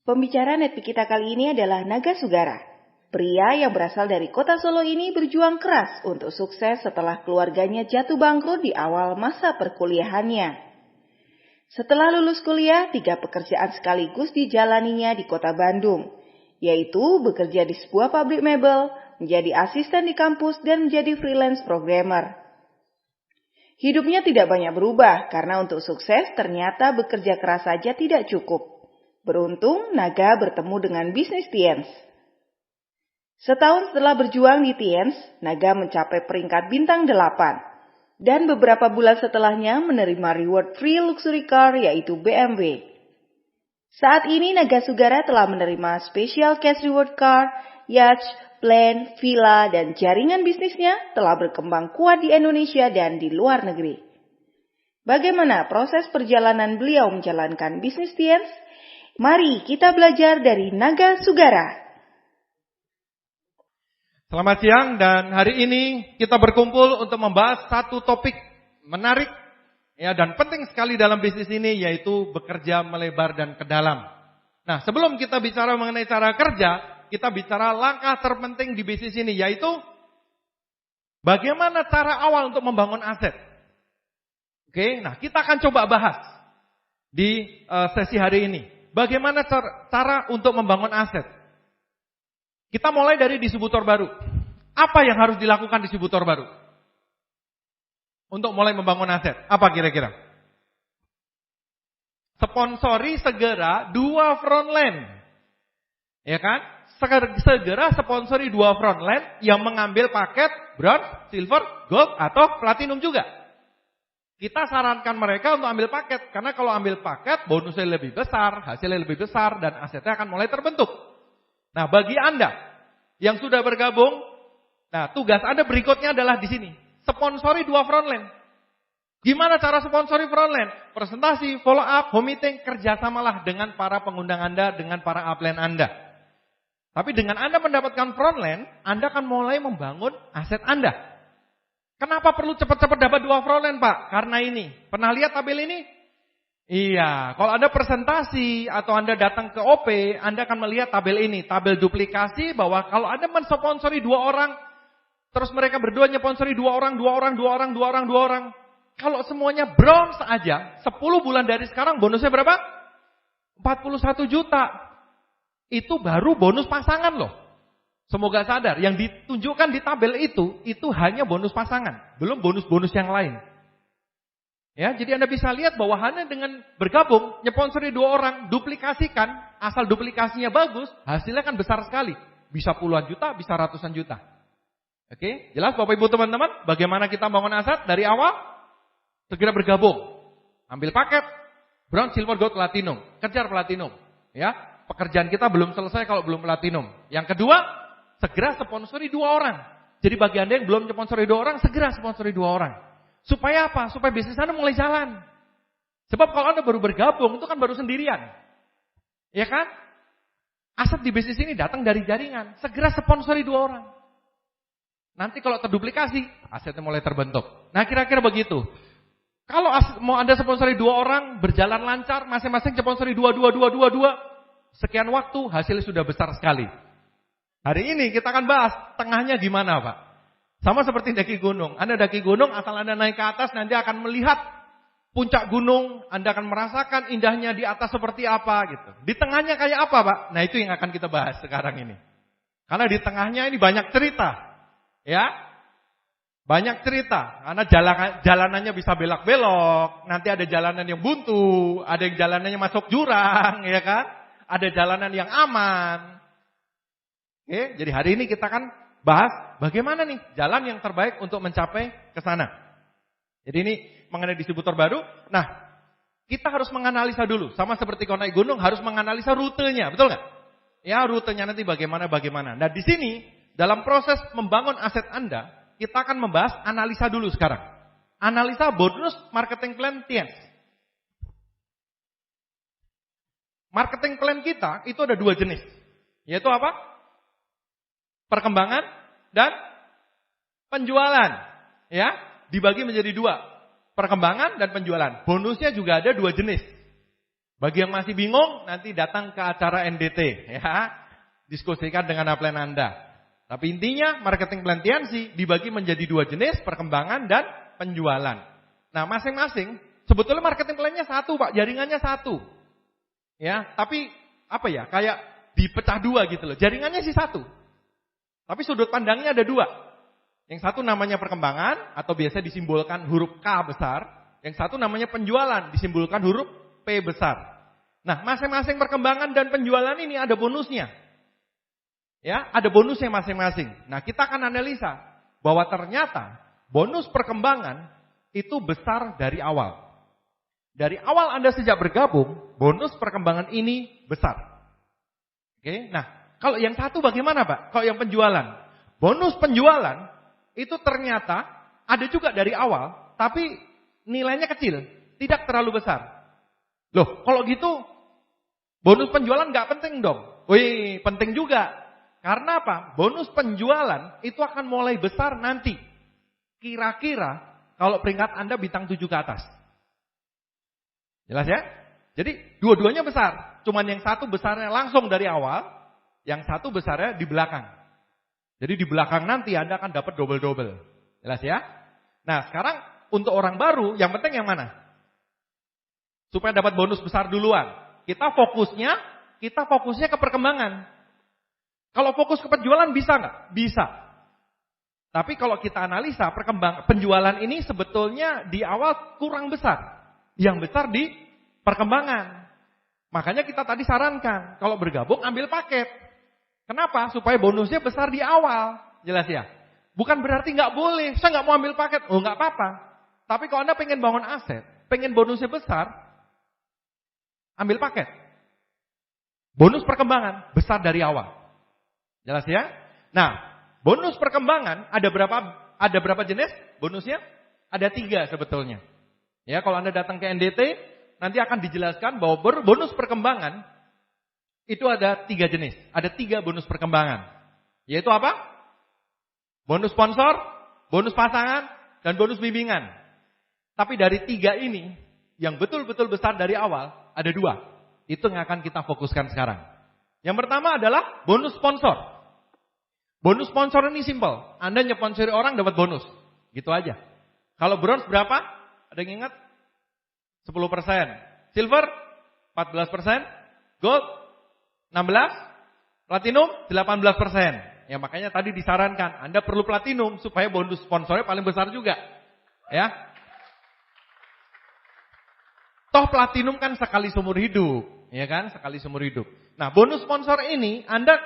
Pembicara Netpeak kita kali ini adalah Naga Sugara. Pria yang berasal dari kota Solo ini berjuang keras untuk sukses setelah keluarganya jatuh bangkrut di awal masa perkuliahannya. Setelah lulus kuliah, 3 pekerjaan sekaligus dijalaninya di kota Bandung, yaitu bekerja di sebuah pabrik mebel, menjadi asisten di kampus, dan menjadi freelance programmer. Hidupnya tidak banyak berubah karena untuk sukses ternyata bekerja keras saja tidak cukup. Beruntung, Naga bertemu dengan bisnis Tiens. Setahun setelah berjuang di Tiens, Naga mencapai peringkat bintang 8. Dan beberapa bulan setelahnya menerima reward free luxury car yaitu BMW. Saat ini Naga Sugara telah menerima special cash reward car, yacht, plane, villa, dan jaringan bisnisnya telah berkembang kuat di Indonesia dan di luar negeri. Bagaimana proses perjalanan beliau menjalankan bisnis Tiens? Mari kita belajar dari Naga Sugara. Selamat siang, dan hari ini kita berkumpul untuk membahas satu topik menarik dan penting sekali dalam bisnis ini, yaitu bekerja melebar dan ke dalam. Nah, sebelum kita bicara mengenai cara kerja, kita bicara langkah terpenting di bisnis ini, yaitu bagaimana cara awal untuk membangun aset. Oke, nah kita akan coba bahas di sesi hari ini. Bagaimana cara untuk membangun aset? Kita mulai dari distributor baru. Apa yang harus dilakukan distributor baru untuk mulai membangun aset? Apa kira-kira? Sponsori segera 2 frontline. Ya kan? Segera sponsori 2 frontline yang mengambil paket bronze, silver, gold, atau platinum juga. Kita sarankan mereka untuk ambil paket, karena kalau ambil paket bonusnya lebih besar, hasilnya lebih besar, dan asetnya akan mulai terbentuk. Nah, bagi Anda yang sudah bergabung, nah tugas Anda berikutnya adalah di sini, sponsori 2 frontline. Gimana cara sponsori frontline? Presentasi, follow up, home meeting, kerjasamalah dengan para pengundang Anda, dengan para upline Anda. Tapi dengan Anda mendapatkan frontline, Anda akan mulai membangun aset Anda. Kenapa perlu cepat-cepat dapat 2 frontline, Pak? Karena ini. Pernah lihat tabel ini? Iya, kalau Anda presentasi atau Anda datang ke OP, Anda akan melihat tabel ini. Tabel duplikasi bahwa kalau Anda mensponsori 2 orang, terus mereka berdua nyponsori 2 orang. Kalau semuanya bronze aja, 10 bulan dari sekarang bonusnya berapa? 41 juta. Itu baru bonus pasangan loh. Semoga sadar, yang ditunjukkan di tabel itu hanya bonus pasangan, belum bonus-bonus yang lain. Ya, jadi Anda bisa lihat bahwa hanya dengan bergabung, nyponsori 2 orang, duplikasikan, asal duplikasinya bagus, hasilnya kan besar sekali. Bisa puluhan juta, bisa ratusan juta. Oke, jelas Bapak Ibu teman-teman, bagaimana kita bangun aset dari awal? Segera bergabung, ambil paket, bronze, silver, gold, platinum, kejar platinum. Ya, pekerjaan kita belum selesai kalau belum platinum. Yang kedua, segera sponsori 2 orang. Jadi bagi Anda yang belum sponsori 2 orang, segera sponsori 2 orang. Supaya apa? Supaya bisnis Anda mulai jalan. Sebab kalau Anda baru bergabung, itu kan baru sendirian. Ya kan? Aset di bisnis ini datang dari jaringan. Segera sponsori 2 orang. Nanti kalau terduplikasi, asetnya mulai terbentuk. Nah, kira-kira begitu. Kalau mau Anda sponsori 2 orang, berjalan lancar, masing-masing sponsori 2, sekian waktu, hasilnya sudah besar sekali. Hari ini kita akan bahas tengahnya gimana, Pak. Sama seperti daki gunung. Anda daki gunung, asal Anda naik ke atas, nanti akan melihat puncak gunung. Anda akan merasakan indahnya di atas seperti apa gitu. Di tengahnya kayak apa, Pak? Nah, itu yang akan kita bahas sekarang ini. Karena di tengahnya ini banyak cerita. Ya, banyak cerita. Karena jalanannya bisa belok-belok. Nanti ada jalanan yang buntu. Ada yang jalanannya masuk jurang, ya kan? Ada jalanan yang aman. Oke, jadi hari ini kita akan bahas bagaimana nih jalan yang terbaik untuk mencapai ke sana. Jadi ini mengenai distributor baru. Nah, kita harus menganalisa dulu. Sama seperti kalau naik gunung harus menganalisa rutenya, betul nggak? Ya, rutenya nanti bagaimana. Nah, di sini dalam proses membangun aset Anda, kita akan membahas analisa dulu sekarang. Analisa bonus marketing plan Tiens. Marketing plan kita itu ada 2 jenis. Yaitu apa? Perkembangan dan penjualan. Ya, dibagi menjadi 2. Perkembangan dan penjualan. Bonusnya juga ada 2 jenis. Bagi yang masih bingung, nanti datang ke acara NDT ya. Diskusikan dengan upline Anda. Tapi intinya marketing plan TNC dibagi menjadi 2 jenis, perkembangan dan penjualan. Nah, masing-masing sebetulnya marketing plan-nya satu, Pak, jaringannya satu. Ya, tapi apa ya? Kayak dipecah 2 gitu loh. Jaringannya sih satu. Tapi sudut pandangnya ada 2. Yang satu namanya perkembangan atau biasa disimbolkan huruf K besar, yang satu namanya penjualan disimbolkan huruf P besar. Nah, masing-masing perkembangan dan penjualan ini ada bonusnya. Ya, ada bonusnya masing-masing. Nah, kita akan analisa bahwa ternyata bonus perkembangan itu besar dari awal. Dari awal Anda sejak bergabung, bonus perkembangan ini besar. Oke, nah, kalau yang satu bagaimana, Pak? Kalau yang penjualan, bonus penjualan itu ternyata ada juga dari awal, tapi nilainya kecil, tidak terlalu besar. Loh, kalau gitu bonus penjualan nggak penting dong? Wih, penting juga. Karena apa? Bonus penjualan itu akan mulai besar nanti. Kira-kira kalau peringkat Anda bintang 7 ke atas. Jelas ya? Jadi dua-duanya besar. Cuman yang satu besarnya langsung dari awal, yang satu besarnya di belakang. Jadi di belakang nanti Anda akan dapat double-double. Jelas ya? Nah, sekarang untuk orang baru, yang penting yang mana? Supaya dapat bonus besar duluan. Kita fokusnya ke perkembangan. Kalau fokus ke penjualan bisa nggak? Bisa. Tapi kalau kita analisa penjualan ini sebetulnya di awal kurang besar. Yang besar di perkembangan. Makanya kita tadi sarankan, kalau bergabung ambil paket. Kenapa? Supaya bonusnya besar di awal. Jelas ya? Bukan berarti nggak boleh, saya nggak mau ambil paket. Oh, nggak apa-apa. Tapi kalau Anda pengen bangun aset, pengen bonusnya besar, ambil paket. Bonus perkembangan besar dari awal. Jelas ya? Nah, bonus perkembangan ada berapa jenis bonusnya? Ada 3 sebetulnya. Ya, kalau Anda datang ke NDT, nanti akan dijelaskan bahwa bonus perkembangan itu ada 3 jenis. Ada 3 bonus perkembangan. Yaitu apa? Bonus sponsor, bonus pasangan, dan bonus bimbingan. Tapi dari 3 ini, yang betul-betul besar dari awal, ada 2. Itu yang akan kita fokuskan sekarang. Yang pertama adalah bonus sponsor. Bonus sponsor ini simple. Anda nyponsori orang dapat bonus. Gitu aja. Kalau bronze berapa? Ada yang ingat? 10%. Silver 14%. Gold 16%. Platinum 18%. Ya makanya tadi disarankan. Anda perlu platinum supaya bonus sponsornya paling besar juga. Ya. Toh platinum kan sekali seumur hidup, ya kan? Sekali seumur hidup. Nah, bonus sponsor ini Anda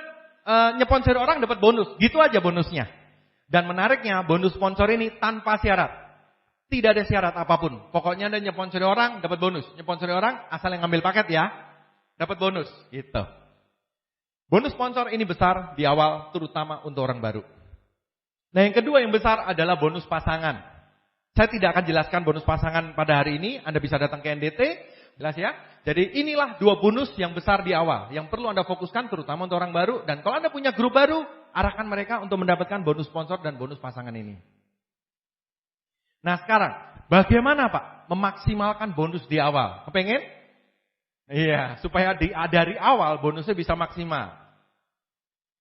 nyponsori orang dapat bonus, gitu aja bonusnya. Dan menariknya, bonus sponsor ini tanpa syarat. Tidak ada syarat apapun. Pokoknya Anda nyponsori orang dapat bonus. Nyponsori orang asal yang ngambil paket ya, dapat bonus, gitu. Bonus sponsor ini besar di awal, terutama untuk orang baru. Nah, yang kedua yang besar adalah bonus pasangan. Saya tidak akan jelaskan bonus pasangan pada hari ini. Anda bisa datang ke NDT. Jelas ya? Jadi inilah 2 bonus yang besar di awal. Yang perlu Anda fokuskan terutama untuk orang baru. Dan kalau Anda punya grup baru, arahkan mereka untuk mendapatkan bonus sponsor dan bonus pasangan ini. Nah sekarang, bagaimana Pak memaksimalkan bonus di awal? Kepengen? Iya, supaya dari awal bonusnya bisa maksimal.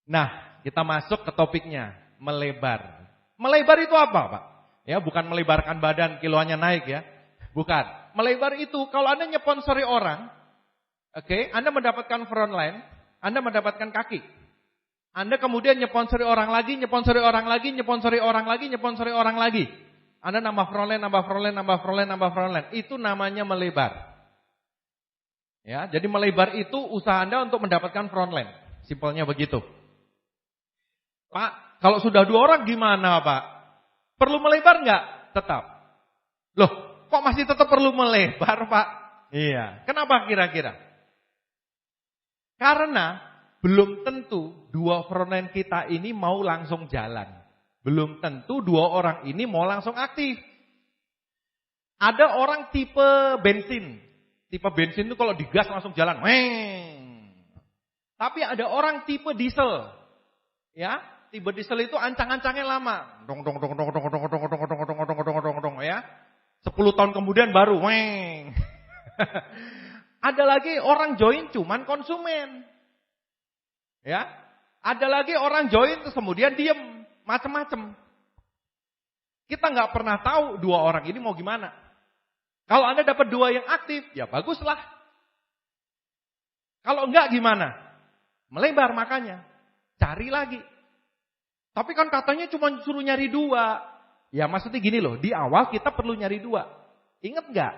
Nah, kita masuk ke topiknya, melebar. Melebar itu apa Pak? Ya, bukan melebarkan badan kiloannya naik ya. Bukan. Melebar itu kalau Anda nyponsori orang, oke, Anda mendapatkan front line, Anda mendapatkan kaki. Anda kemudian nyponsori orang lagi, nyponsori orang lagi, nyponsori orang lagi, nyponsori orang lagi. Anda nambah front line, nambah front line, nambah front line, nambah front line. Itu namanya melebar. Ya, jadi melebar itu usaha Anda untuk mendapatkan front line. Simpelnya begitu. Pak, kalau sudah 2 orang gimana Pak? Perlu melebar nggak? Tetap. Loh, kok masih tetap perlu melebar, Pak? Iya. Kenapa kira-kira? Karena belum tentu 2 frontline kita ini mau langsung jalan. Belum tentu 2 orang ini mau langsung aktif. Ada orang tipe bensin. Tipe bensin itu kalau digas langsung jalan. Tapi ada orang tipe diesel. Ya. Tipe diesel itu ancang-ancangnya lama. Dong ya. 10 tahun kemudian baru Ada lagi orang join cuman konsumen. Ya. Ada lagi orang join terus kemudian diem, macem-macem. Kita nggak pernah tahu dua orang ini mau gimana. Kalau Anda dapat dua yang aktif, ya baguslah. Kalau enggak gimana? Melebar makanya. Cari lagi. Tapi kan katanya cuma suruh nyari dua. Ya maksudnya gini loh, di awal kita perlu nyari dua. Ingat nggak?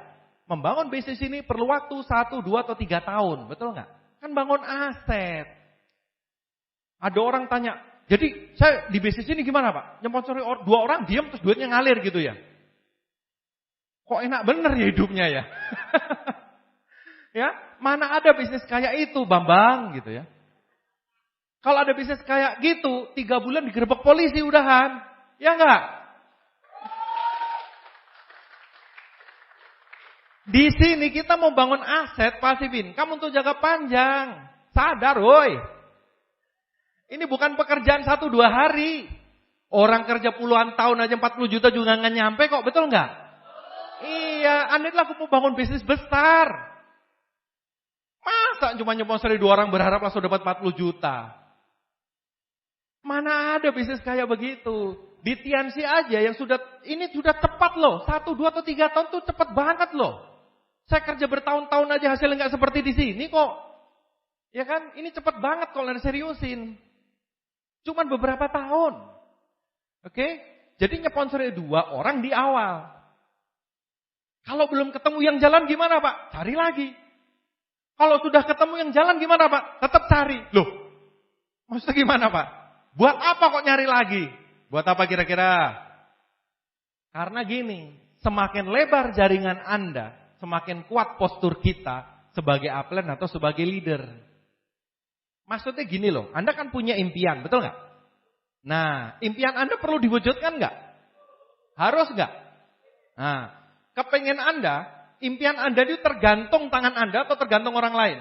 Membangun bisnis ini perlu waktu 1, 2, atau 3 tahun. Betul nggak? Kan bangun aset. Ada orang tanya, jadi saya di bisnis ini gimana Pak? Nyponsori 2 orang, diam terus duitnya ngalir gitu ya? Kok enak bener ya hidupnya ya? Ya, mana ada bisnis kayak itu Bambang gitu ya? Kalau ada bisnis kayak gitu, 3 bulan digerebek polisi udahan. Ya enggak? Di sini kita mau bangun aset passive income untuk jangka panjang. Sadar woi. Ini bukan pekerjaan 1-2 hari. Orang kerja puluhan tahun aja 40 juta juga nggak nyampe kok, betul nggak? Iya, andai aku mau bangun bisnis besar. Masa cuma nyponsori 2 orang berharap langsung dapat 40 juta? Mana ada bisnis kayak begitu? Di Tianxi aja yang ini sudah tepat loh. 1, 2, atau 3 tahun tuh cepat banget loh. Saya kerja bertahun-tahun aja hasilnya nggak seperti di sini kok. Ya kan? Ini cepat banget kalau Anda seriusin. Cuman beberapa tahun. Oke? Jadi nyponsori 2 orang di awal. Kalau belum ketemu yang jalan gimana Pak? Cari lagi. Kalau sudah ketemu yang jalan gimana Pak? Tetap cari. Loh, maksudnya gimana Pak? Buat apa kok nyari lagi? Buat apa kira-kira? Karena gini, semakin lebar jaringan Anda, semakin kuat postur kita sebagai upline atau sebagai leader. Maksudnya gini loh, Anda kan punya impian, betul nggak? Nah, impian Anda perlu diwujudkan nggak? Harus nggak? Nah, kepengen Anda, impian Anda itu tergantung tangan Anda atau tergantung orang lain?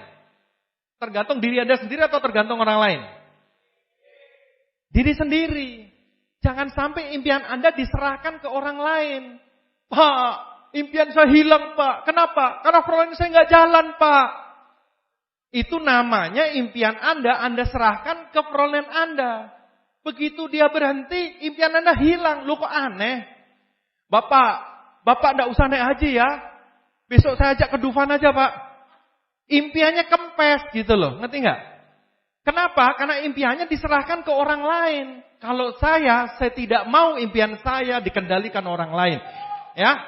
Tergantung diri Anda sendiri atau tergantung orang lain? Diri sendiri. Jangan sampai impian Anda diserahkan ke orang lain. Pak, impian saya hilang Pak. Kenapa? Karena front saya nggak jalan Pak. Itu namanya impian Anda serahkan ke frontline Anda. Begitu dia berhenti, impian Anda hilang. Loh kok aneh? Bapak enggak usah naik haji ya. Besok saya ajak ke Dufan aja Pak. Impiannya kempes gitu loh, ngerti nggak? Kenapa? Karena impiannya diserahkan ke orang lain. Kalau saya tidak mau impian saya dikendalikan orang lain. Ya.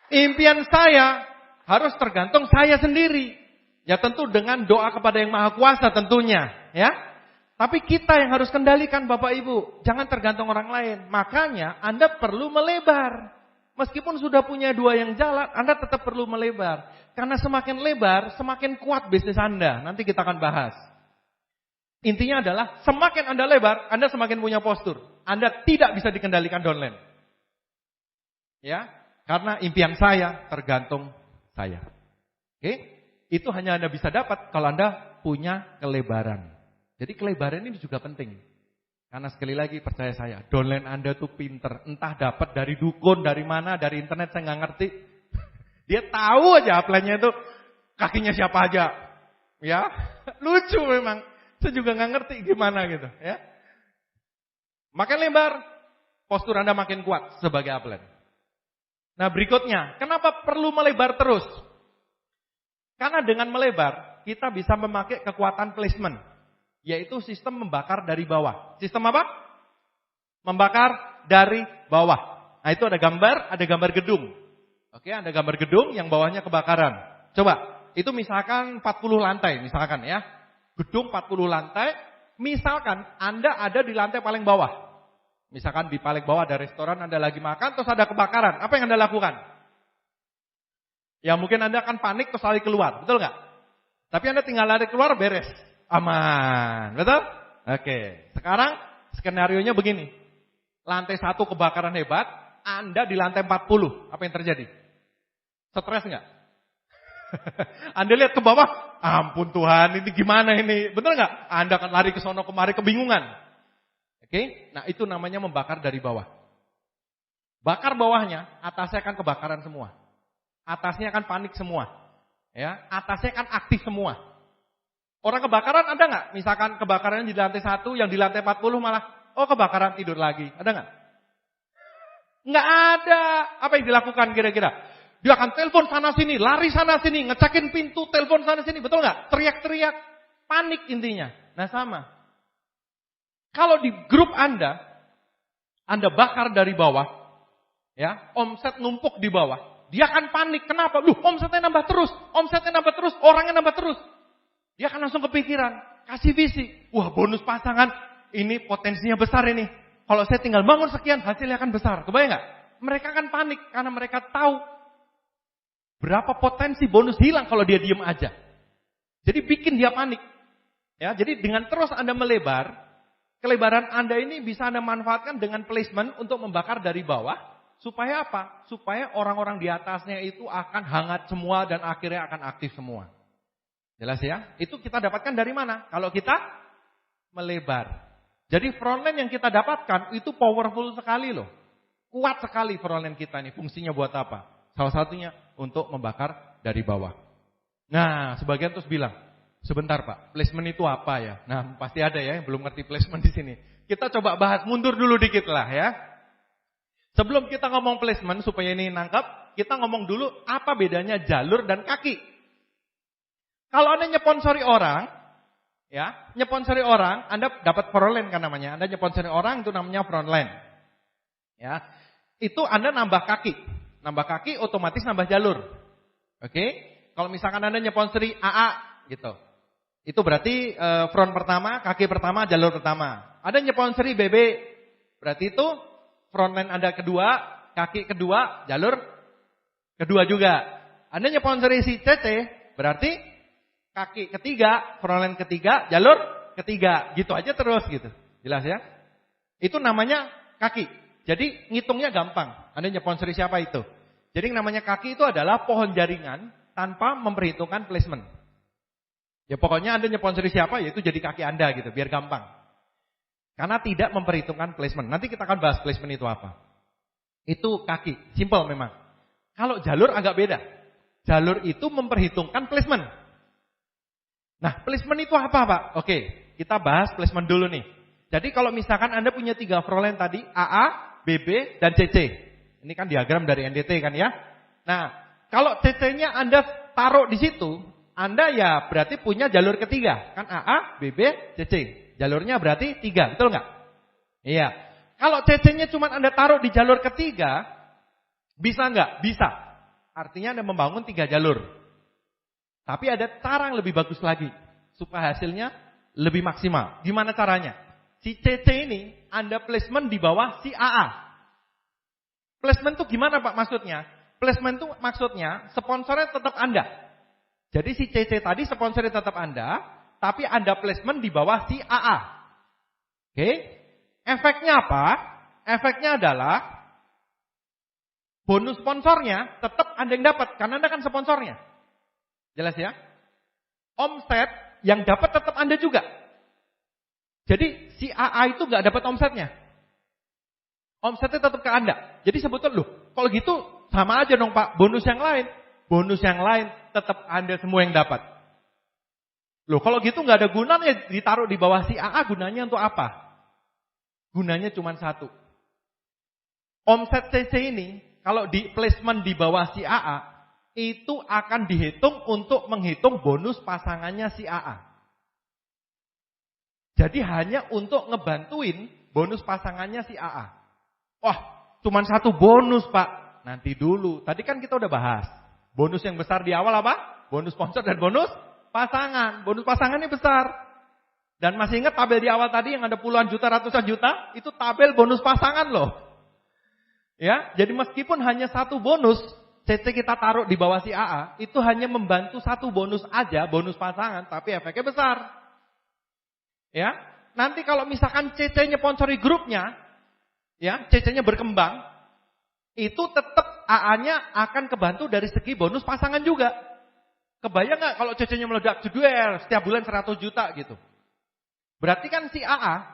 Impian saya harus tergantung saya sendiri. Ya tentu dengan doa kepada Yang Maha Kuasa tentunya, ya. Tapi kita yang harus kendalikan Bapak Ibu, jangan tergantung orang lain. Makanya Anda perlu melebar. Meskipun sudah punya 2 yang jalan, Anda tetap perlu melebar. Karena semakin lebar, semakin kuat bisnis Anda. Nanti kita akan bahas. Intinya adalah semakin Anda lebar, Anda semakin punya postur. Anda tidak bisa dikendalikan downline. Ya, karena impian saya tergantung saya. Oke? Itu hanya Anda bisa dapat kalau Anda punya kelebaran. Jadi kelebaran ini juga penting. Karena sekali lagi percaya saya, downline Anda tuh pinter. Entah dapat dari dukun, dari mana, dari internet saya nggak ngerti. Dia tahu aja upline-nya itu kakinya siapa aja. Ya, lucu memang. Saya juga nggak ngerti gimana gitu. Ya, makin lebar, postur Anda makin kuat sebagai upline. Nah berikutnya, kenapa perlu melebar terus? Karena dengan melebar, kita bisa memakai kekuatan placement. Yaitu sistem membakar dari bawah. Sistem apa? Membakar dari bawah. Nah itu ada gambar gedung. Oke, ada gambar gedung yang bawahnya kebakaran. Coba, itu misalkan 40 lantai, misalkan ya. Gedung 40 lantai, misalkan Anda ada di lantai paling bawah. Misalkan di paling bawah ada restoran, Anda lagi makan, terus ada kebakaran. Apa yang Anda lakukan? Ya mungkin Anda akan panik terus lari keluar, betul nggak? Tapi Anda tinggal lari keluar beres. Aman, betul? Oke, sekarang skenarionya begini. Lantai 1 kebakaran hebat, Anda di lantai 40, apa yang terjadi? Stres nggak? Anda lihat ke bawah, ampun Tuhan, ini gimana ini? Betul nggak? Anda akan lari ke sono kemari kebingungan. Oke, nah itu namanya membakar dari bawah. Bakar bawahnya, atasnya akan kebakaran semua. Atasnya akan panik semua. Ya, atasnya kan aktif semua. Orang kebakaran ada nggak? Misalkan kebakaran di lantai 1, yang di lantai 40 malah, kebakaran tidur lagi. Ada nggak? Nggak ada. Apa yang dilakukan kira-kira? Dia akan telepon sana sini, lari sana sini, ngecekin pintu, telepon sana sini. Betul nggak? Teriak-teriak, panik intinya. Nah sama. Kalau di grup Anda bakar dari bawah, ya, omset numpuk di bawah. Dia akan panik. Kenapa? Omsetnya nambah terus. Orangnya nambah terus. Dia akan langsung kepikiran. Kasih visi. Wah, bonus pasangan. Ini potensinya besar ini. Kalau saya tinggal bangun sekian, hasilnya akan besar. Kebayang nggak? Mereka akan panik. Karena mereka tahu berapa potensi bonus hilang kalau dia diem aja. Jadi bikin dia panik. Ya, jadi dengan terus Anda melebar, kelebaran Anda ini bisa Anda manfaatkan dengan placement untuk membakar dari bawah. Supaya apa? Supaya orang-orang di atasnya itu akan hangat semua dan akhirnya akan aktif semua. Jelas ya? Itu kita dapatkan dari mana? Kalau kita melebar. Jadi frontline yang kita dapatkan itu powerful sekali loh. Kuat sekali frontline kita ini. Fungsinya buat apa? Salah satunya untuk membakar dari bawah. Nah, sebagian terus bilang, sebentar Pak, placement itu apa ya? Nah, pasti ada ya yang belum ngerti placement di sini. Kita coba bahas mundur dulu dikit lah ya. Sebelum kita ngomong placement supaya ini nangkap, kita ngomong dulu apa bedanya jalur dan kaki. Kalau Anda nyponsori orang, ya, nyponsori orang, Anda dapat frontline kan namanya. Anda nyponsori orang itu namanya frontline. Ya. Itu Anda nambah kaki. Nambah kaki otomatis nambah jalur. Oke? Kalau misalkan Anda nyponsori AA gitu. Itu berarti front pertama, kaki pertama, jalur pertama. Ada nyponsori BB, berarti itu frontline Anda kedua, kaki kedua, jalur kedua juga. Anda nyponsori si CC, berarti kaki ketiga, frontline ketiga, jalur ketiga. Gitu aja terus gitu. Jelas ya? Itu namanya kaki. Jadi ngitungnya gampang. Anda nyponsori siapa itu? Jadi namanya kaki itu adalah pohon jaringan tanpa memperhitungkan placement. Ya pokoknya Anda nyponsori siapa, ya itu jadi kaki Anda gitu, biar gampang. Karena tidak memperhitungkan placement. Nanti kita akan bahas placement itu apa. Itu kaki, simple memang. Kalau jalur agak beda. Jalur itu memperhitungkan placement. Nah, placement itu apa Pak? Oke, kita bahas placement dulu nih. Jadi kalau misalkan Anda punya 3 frontline tadi, AA, BB, dan CC. Ini kan diagram dari NDT kan ya. Nah, kalau CC-nya Anda taruh di situ, Anda ya berarti punya jalur ketiga. Kan AA, BB, CC. Jalurnya berarti 3, betul nggak? Iya. Kalau CC-nya cuma Anda taruh di jalur ketiga, bisa nggak? Bisa. Artinya Anda membangun 3 jalur. Tapi ada cara yang lebih bagus lagi. Supaya hasilnya lebih maksimal. Gimana caranya? Si CC ini Anda placement di bawah si AA. Placement itu gimana Pak maksudnya? Placement itu maksudnya sponsornya tetap Anda. Jadi si CC tadi sponsornya tetap Anda. Tapi Anda placement di bawah si AA. Oke? Efeknya apa? Efeknya adalah bonus sponsornya tetap Anda yang dapat. Karena Anda kan sponsornya. Jelas ya? Omset yang dapat tetap Anda juga. Jadi si AA itu nggak dapat omsetnya. Omsetnya tetap ke Anda. Jadi sebetulnya kalau gitu sama aja dong Pak. Bonus yang lain tetap Anda semua yang dapat. Kalau gitu nggak ada gunanya ditaruh di bawah si AA, gunanya untuk apa? Gunanya cuma satu. Omset CC ini kalau di placement di bawah si AA itu akan dihitung untuk menghitung bonus pasangannya si AA. Jadi hanya untuk ngebantuin bonus pasangannya si AA. Wah, cuma satu bonus Pak. Nanti dulu. Tadi kan kita udah bahas. Bonus yang besar di awal apa? Bonus sponsor dan bonus pasangan. Bonus pasangan ini besar. Dan masih ingat tabel di awal tadi yang ada puluhan juta, ratusan juta? Itu tabel bonus pasangan loh. Ya, jadi meskipun hanya satu bonus, CC kita taruh di bawah si AA, itu hanya membantu satu bonus aja, bonus pasangan, tapi efeknya besar. Ya, nanti kalau misalkan CC-nya sponsori grupnya, ya, CC-nya berkembang, itu tetap AA-nya akan kebantu dari segi bonus pasangan juga. Kebayang nggak kalau CC-nya meledak jeduel setiap bulan 100 juta gitu. Berarti kan si AA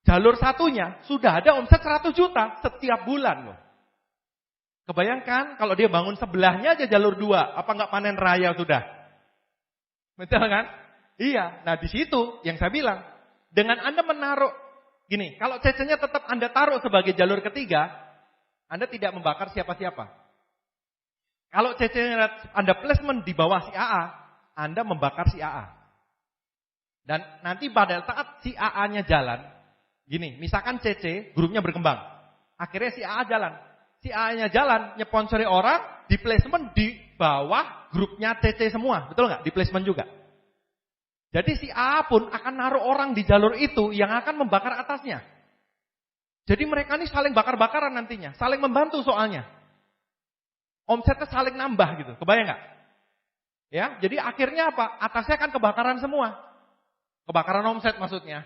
jalur satunya sudah ada omset 100 juta setiap bulan loh. Kebayangkan kalau dia bangun sebelahnya aja jalur 2, apa nggak panen raya sudah? Betul kan? Iya, nah di situ yang saya bilang, dengan Anda menaruh, gini, kalau CC-nya tetap Anda taruh sebagai jalur ketiga, Anda tidak membakar siapa-siapa. Kalau CC-nya Anda placement di bawah si AA, Anda membakar si AA. Dan nanti pada saat si AA-nya jalan, gini, misalkan CC, grupnya berkembang. Akhirnya si AA jalan. Si AA-nya jalan, nyponsori orang, di placement di bawah grupnya CC semua. Betul nggak? Di placement juga. Jadi si AA pun akan naruh orang di jalur itu yang akan membakar atasnya. Jadi mereka ini saling bakar-bakaran nantinya. Saling membantu soalnya. Omsetnya saling nambah gitu. Kebayang nggak? Ya, jadi akhirnya apa? Atasnya kan kebakaran semua. Kebakaran omset maksudnya.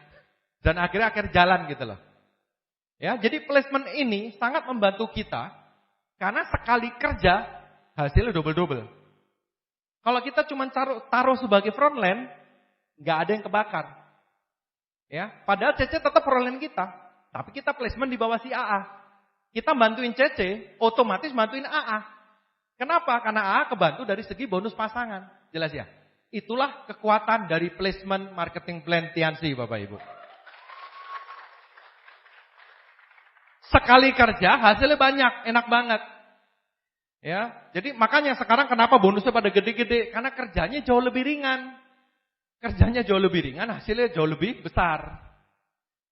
Dan akhirnya jalan gitu loh. Ya, jadi placement ini sangat membantu kita karena sekali kerja hasilnya double-double. Kalau kita cuma taruh sebagai frontline, nggak ada yang kebakar. Ya, padahal CC tetap frontline kita, tapi kita placement di bawah si AA. Kita bantuin CC, otomatis bantuin AA. Kenapa? Karena AA kebantu dari segi bonus pasangan. Jelas ya? Itulah kekuatan dari placement marketing plan Tiansi, Bapak Ibu. Sekali kerja hasilnya banyak, enak banget. Ya, jadi makanya sekarang kenapa bonusnya pada gede-gede? Karena kerjanya jauh lebih ringan. Kerjanya jauh lebih ringan, hasilnya jauh lebih besar.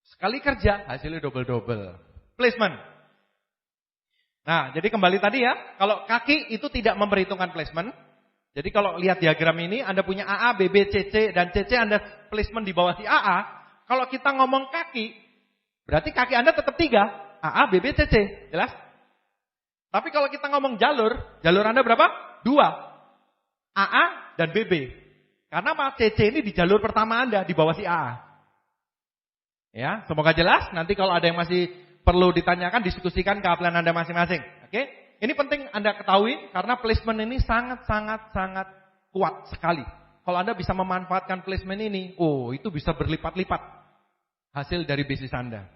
Sekali kerja hasilnya double-double. Placement. Nah, jadi kembali tadi ya, kalau kaki itu tidak memperhitungkan placement. Jadi kalau lihat diagram ini, Anda punya AA, BB, CC, dan CC Anda placement di bawah si AA. Kalau kita ngomong kaki, berarti kaki Anda tetap 3. AA, BB, CC. Jelas? Tapi kalau kita ngomong jalur Anda berapa? 2. AA dan BB. Karena apa? CC ini di jalur pertama Anda, di bawah si AA. Ya, semoga jelas. Nanti kalau ada yang masih perlu ditanyakan, diskusikan keahlian Anda masing-masing. Oke? Ini penting Anda ketahui, karena placement ini sangat kuat sekali. Kalau Anda bisa memanfaatkan placement ini, itu bisa berlipat-lipat hasil dari bisnis Anda.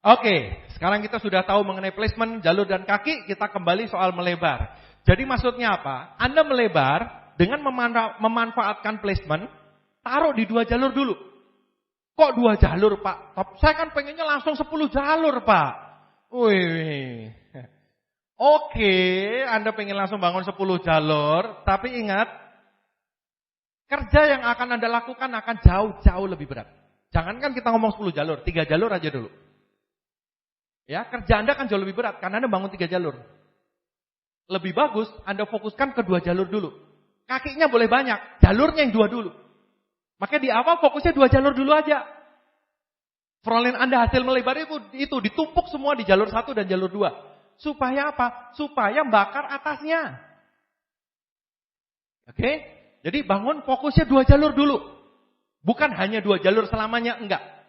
Oke, sekarang kita sudah tahu mengenai placement, jalur dan kaki, kita kembali soal melebar. Jadi maksudnya apa? Anda melebar dengan memanfaatkan placement, taruh di 2 jalur dulu. Kok 2 jalur, Pak? Saya kan pengennya langsung 10 jalur, Pak. Wih. Oke, Anda pengen langsung bangun 10 jalur, tapi ingat, kerja yang akan Anda lakukan akan jauh lebih berat. Jangankan kita ngomong 10 jalur, 3 jalur aja dulu. Ya, kerja Anda kan jauh lebih berat karena Anda bangun 3 jalur. Lebih bagus Anda fokuskan ke 2 jalur dulu. Kakinya boleh banyak, jalurnya yang 2 dulu. Makanya di awal fokusnya 2 jalur dulu aja. Frontline Anda hasil melebar itu ditumpuk semua di jalur 1 dan jalur 2. Supaya apa? Supaya bakar atasnya. Oke? Jadi bangun fokusnya 2 jalur dulu. Bukan hanya 2 jalur selamanya, enggak.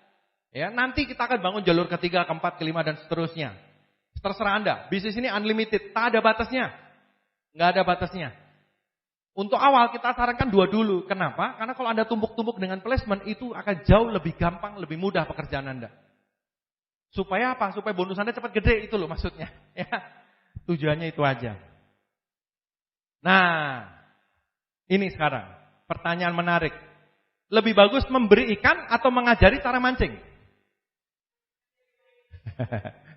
Ya, nanti kita akan bangun jalur ketiga, keempat, kelima, dan seterusnya. Terserah Anda. Bisnis ini unlimited, tak ada batasnya. Nggak ada batasnya. Untuk awal kita sarankan 2 dulu. Kenapa? Karena kalau Anda tumpuk-tumpuk dengan placement, itu akan jauh lebih gampang, lebih mudah pekerjaan Anda. Supaya apa? Supaya bonus Anda cepat gede, itu loh maksudnya. Ya, tujuannya itu aja. Nah, ini sekarang pertanyaan menarik. Lebih bagus memberi ikan atau mengajari cara mancing?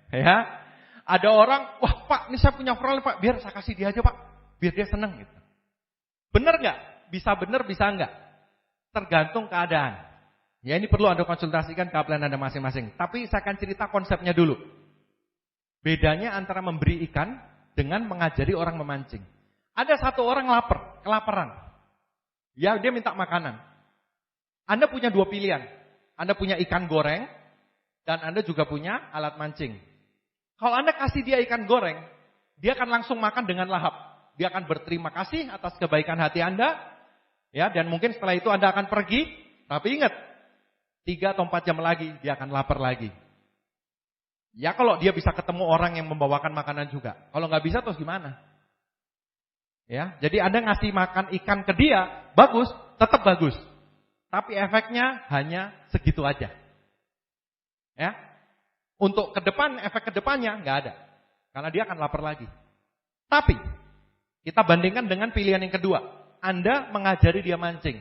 Ya, ada orang, wah Pak, ini saya punya frontline Pak, biar saya kasih dia aja Pak, biar dia senang gitu. Benar nggak? Bisa benar, bisa nggak? Tergantung keadaan. Ya, ini perlu Anda konsultasikan keahlian Anda masing-masing. Tapi saya akan cerita konsepnya dulu. Bedanya antara memberi ikan dengan mengajari orang memancing. Ada satu orang kelaparan. Ya, dia minta makanan. Anda punya 2 pilihan. Anda punya ikan goreng, dan Anda juga punya alat mancing. Kalau Anda kasih dia ikan goreng, dia akan langsung makan dengan lahap. Dia akan berterima kasih atas kebaikan hati Anda. Ya, dan mungkin setelah itu Anda akan pergi. Tapi ingat, 3 atau 4 jam lagi, dia akan lapar lagi. Ya, kalau dia bisa ketemu orang yang membawakan makanan juga. Kalau nggak bisa, terus gimana? Ya, jadi Anda ngasih makan ikan ke dia, bagus, tetap bagus. Tapi efeknya hanya segitu aja. Ya, untuk ke depan, efek ke depannya nggak ada. Karena dia akan lapar lagi. Tapi, kita bandingkan dengan pilihan yang kedua. Anda mengajari dia mancing.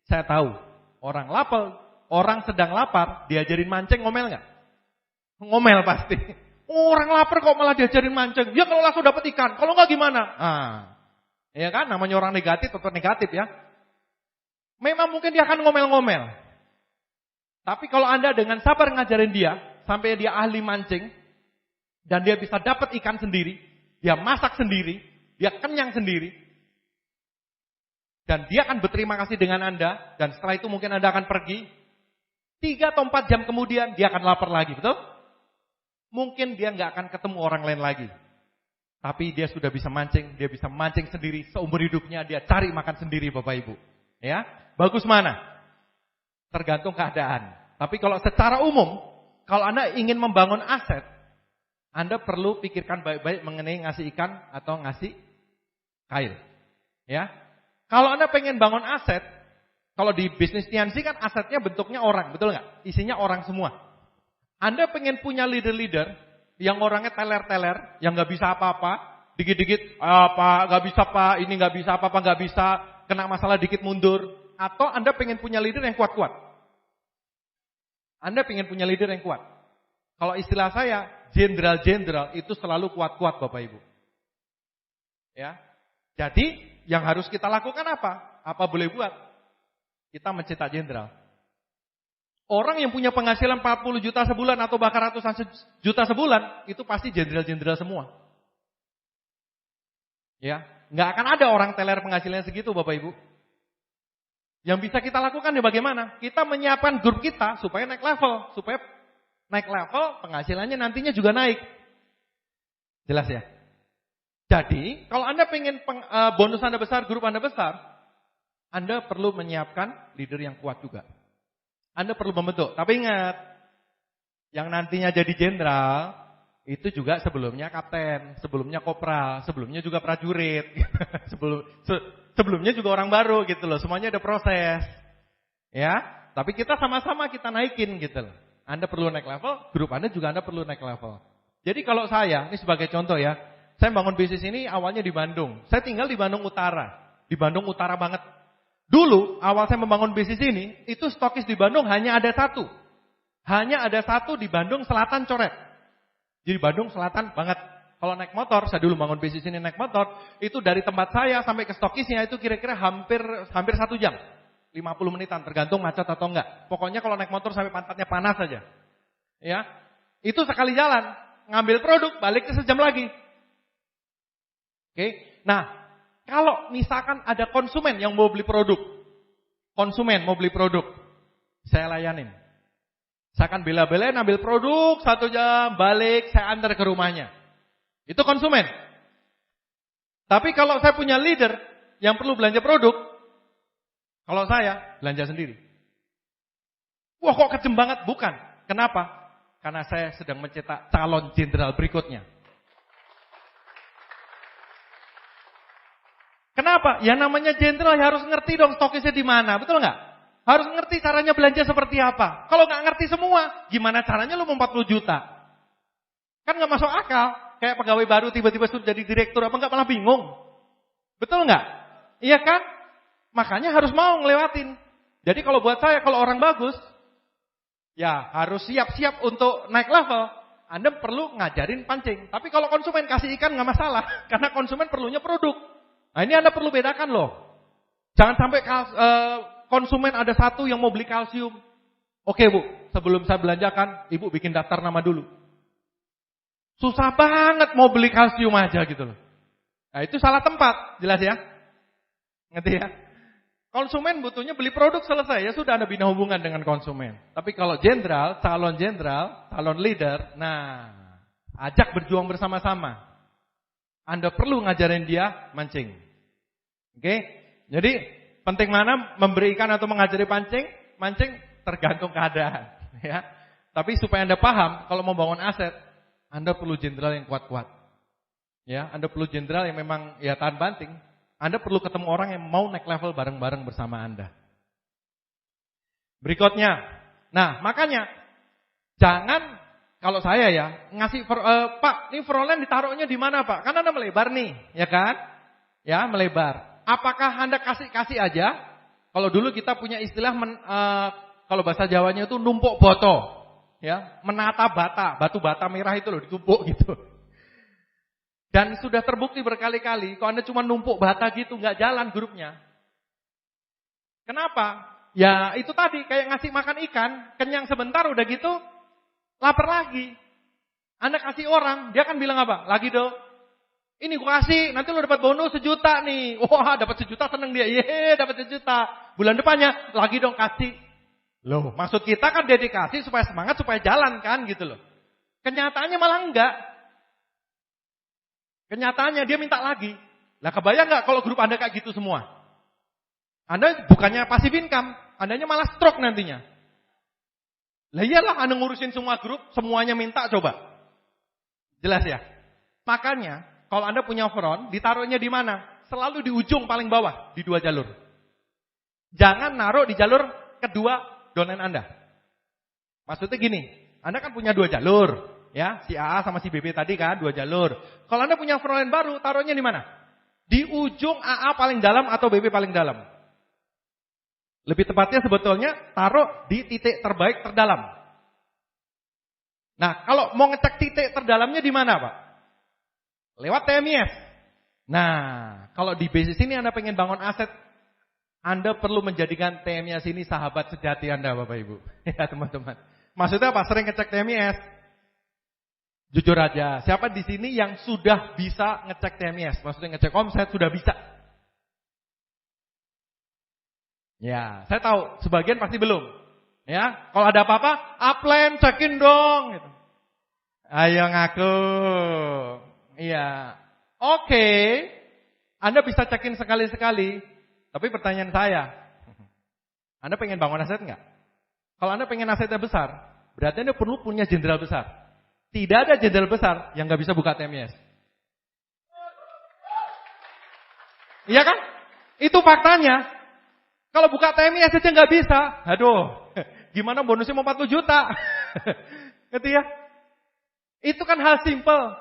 Saya tahu, orang sedang lapar, diajarin mancing, ngomel nggak? Ngomel pasti. Orang lapar kok malah diajarin mancing. Ya kalau langsung dapat ikan, kalau nggak gimana? Ya kan, namanya orang negatif tetap negatif ya. Memang mungkin dia akan ngomel-ngomel. Tapi kalau Anda dengan sabar ngajarin dia, sampai dia ahli mancing, dan dia bisa dapat ikan sendiri, dia masak sendiri, dia kenyang sendiri, dan dia akan berterima kasih dengan Anda, dan setelah itu mungkin Anda akan pergi, 3 atau 4 jam kemudian dia akan lapar lagi, betul? Mungkin dia nggak akan ketemu orang lain lagi. Tapi dia sudah bisa mancing, dia bisa mancing sendiri, seumur hidupnya dia cari makan sendiri Bapak Ibu. Ya, bagus mana? Tergantung keadaan. Tapi kalau secara umum, kalau Anda ingin membangun aset, Anda perlu pikirkan baik-baik mengenai ngasih ikan atau ngasih kail. Ya, kalau Anda pengen bangun aset, kalau di bisnis Tianxi kan asetnya bentuknya orang, betul nggak? Isinya orang semua. Anda pengen punya leader-leader yang orangnya teler-teler, yang nggak bisa apa-apa, dikit-dikit apa nggak bisa Pak, ini nggak bisa apa-apa nggak bisa, kena masalah dikit mundur. Atau Anda pengen punya leader yang kuat-kuat. Anda pengen punya leader yang kuat. Kalau istilah saya, jenderal-jenderal itu selalu kuat-kuat Bapak Ibu. Ya, jadi yang harus kita lakukan apa? Apa boleh buat? Kita mencetak jenderal. Orang yang punya penghasilan 40 juta sebulan atau bahkan ratusan juta sebulan, itu pasti jenderal-jenderal semua. Ya, nggak akan ada orang teler penghasilannya segitu Bapak Ibu. Yang bisa kita lakukan ya bagaimana? Kita menyiapkan grup kita supaya naik level. Supaya naik level, penghasilannya nantinya juga naik. Jelas ya? Jadi, kalau Anda pengen bonus Anda besar, grup Anda besar, Anda perlu menyiapkan leader yang kuat juga. Anda perlu membentuk. Tapi ingat, yang nantinya jadi jenderal, itu juga sebelumnya kapten, sebelumnya kopral, sebelumnya juga prajurit. Sebelumnya juga orang baru gitu loh. Semuanya ada proses. Ya, tapi kita sama-sama kita naikin gitu loh. Anda perlu naik level, grup Anda juga Anda perlu naik level. Jadi kalau saya, ini sebagai contoh ya, saya bangun bisnis ini awalnya di Bandung. Saya tinggal di Bandung Utara. Di Bandung Utara banget. Dulu, awal saya membangun bisnis ini, itu stokis di Bandung hanya ada 1. Hanya ada 1 di Bandung Selatan Coret. Jadi Bandung Selatan banget. Kalau naik motor, saya dulu bangun bisnis ini naik motor, itu dari tempat saya sampai ke stokisnya itu kira-kira hampir 1 jam. 50 menitan, tergantung macet atau enggak. Pokoknya kalau naik motor sampai pantatnya panas saja. Ya, itu sekali jalan. Ngambil produk, balik ke sejam lagi. Oke, nah. Kalau misalkan ada konsumen yang mau beli produk, saya layanin. Saya akan bela-belain ambil produk 1 jam, balik, saya antar ke rumahnya. Itu konsumen. Tapi kalau saya punya leader yang perlu belanja produk, kalau saya belanja sendiri. Wah kok kejem banget? Bukan. Kenapa? Karena saya sedang mencetak calon jenderal berikutnya. Kenapa? Ya namanya jenderal ya harus ngerti dong stokisnya di mana, betul nggak? Harus ngerti caranya belanja seperti apa. Kalau nggak ngerti semua, gimana caranya lu mau 40 juta? Kan nggak masuk akal. Kayak pegawai baru tiba-tiba sudah jadi direktur, apa nggak malah bingung? Betul nggak? Iya kan? Makanya harus mau ngelewatin. Jadi kalau buat saya, kalau orang bagus, ya harus siap-siap untuk naik level. Anda perlu ngajarin pancing. Tapi kalau konsumen kasih ikan nggak masalah, karena konsumen perlunya produk. Nah ini Anda perlu bedakan loh. Jangan sampai konsumen ada 1 yang mau beli kalsium. Oke Bu, sebelum saya belanjakan, Ibu bikin daftar nama dulu. Susah banget mau beli kalsium aja gitu loh. Nah itu salah tempat, jelas ya? Ngerti ya? Konsumen butuhnya beli produk selesai, ya sudah Anda bina hubungan dengan konsumen. Tapi kalau jenderal, calon leader, nah ajak berjuang bersama-sama. Anda perlu ngajarin dia mancing. Oke, jadi penting mana memberikan atau mengajari mancing tergantung keadaan, ya. Tapi supaya Anda paham, kalau mau bangun aset, Anda perlu jenderal yang kuat-kuat, ya. Anda perlu jenderal yang memang ya tahan banting. Anda perlu ketemu orang yang mau naik level bareng-bareng bersama Anda. Berikutnya, nah makanya jangan kalau saya ya, ngasih, Pak, ini Frontline ditaruhnya di mana Pak? Kan Anda melebar nih, ya kan? Ya, melebar. Apakah Anda kasih aja? Kalau dulu kita punya istilah, kalau bahasa Jawanya itu numpuk boto. Ya, menata bata, batu bata merah itu loh, ditumpuk gitu. Dan sudah terbukti berkali-kali, kalau Anda cuma numpuk bata gitu, nggak jalan grupnya. Kenapa? Ya itu tadi, kayak ngasih makan ikan, kenyang sebentar udah gitu, lapar lagi. Anda kasih orang, dia akan bilang apa? Lagi dong. Ini gua kasih, nanti lo dapat bonus 1 juta nih. Wah, dapat 1 juta seneng dia. Yeay, dapat 1 juta. Bulan depannya, lagi dong kasih. Loh, maksud kita kan dedikasi supaya semangat, supaya jalan kan gitu loh. Kenyataannya malah enggak. Kenyataannya dia minta lagi. Lah kebayang enggak kalau grup Anda kayak gitu semua? Anda bukannya passive income, Andanya malah stroke nantinya. Lah iyalah Anda ngurusin semua grup, semuanya minta coba. Jelas ya? Makanya kalau Anda punya front, ditaruhnya di mana? Selalu di ujung paling bawah, di 2 jalur. Jangan naruh di jalur kedua downline Anda. Maksudnya gini, Anda kan punya 2 jalur, ya, si AA sama si BB tadi kan 2 jalur. Kalau Anda punya frontline baru, taruhnya di mana? Di ujung AA paling dalam atau BB paling dalam. Lebih tepatnya sebetulnya taruh di titik terbaik terdalam. Nah, kalau mau ngecek titik terdalamnya di mana, Pak? Lewat TMIS. Nah, kalau di basis ini Anda pengen bangun aset, Anda perlu menjadikan TMIS ini sahabat sejati Anda, Bapak Ibu. Ya, teman-teman. Maksudnya apa? Sering ngecek TMIS. Jujur aja, siapa di sini yang sudah bisa ngecek TMIS? Maksudnya ngecek omset sudah bisa? Ya, saya tahu sebagian pasti belum. Ya, kalau ada apa-apa, upline cekin dong. Gitu. Ayo ngaku. Iya, oke. Anda bisa cekin sekali-sekali. Tapi pertanyaan saya, Anda pengen bangun aset nggak? Kalau Anda pengen asetnya besar, berarti Anda perlu punya jenderal besar. Tidak ada jenderal besar yang nggak bisa buka TMIS. Iya kan? Itu faktanya. Kalau buka TMIS aja nggak bisa, aduh, gimana bonusnya mau 40 juta? Gitu ya? Itu kan hal simple.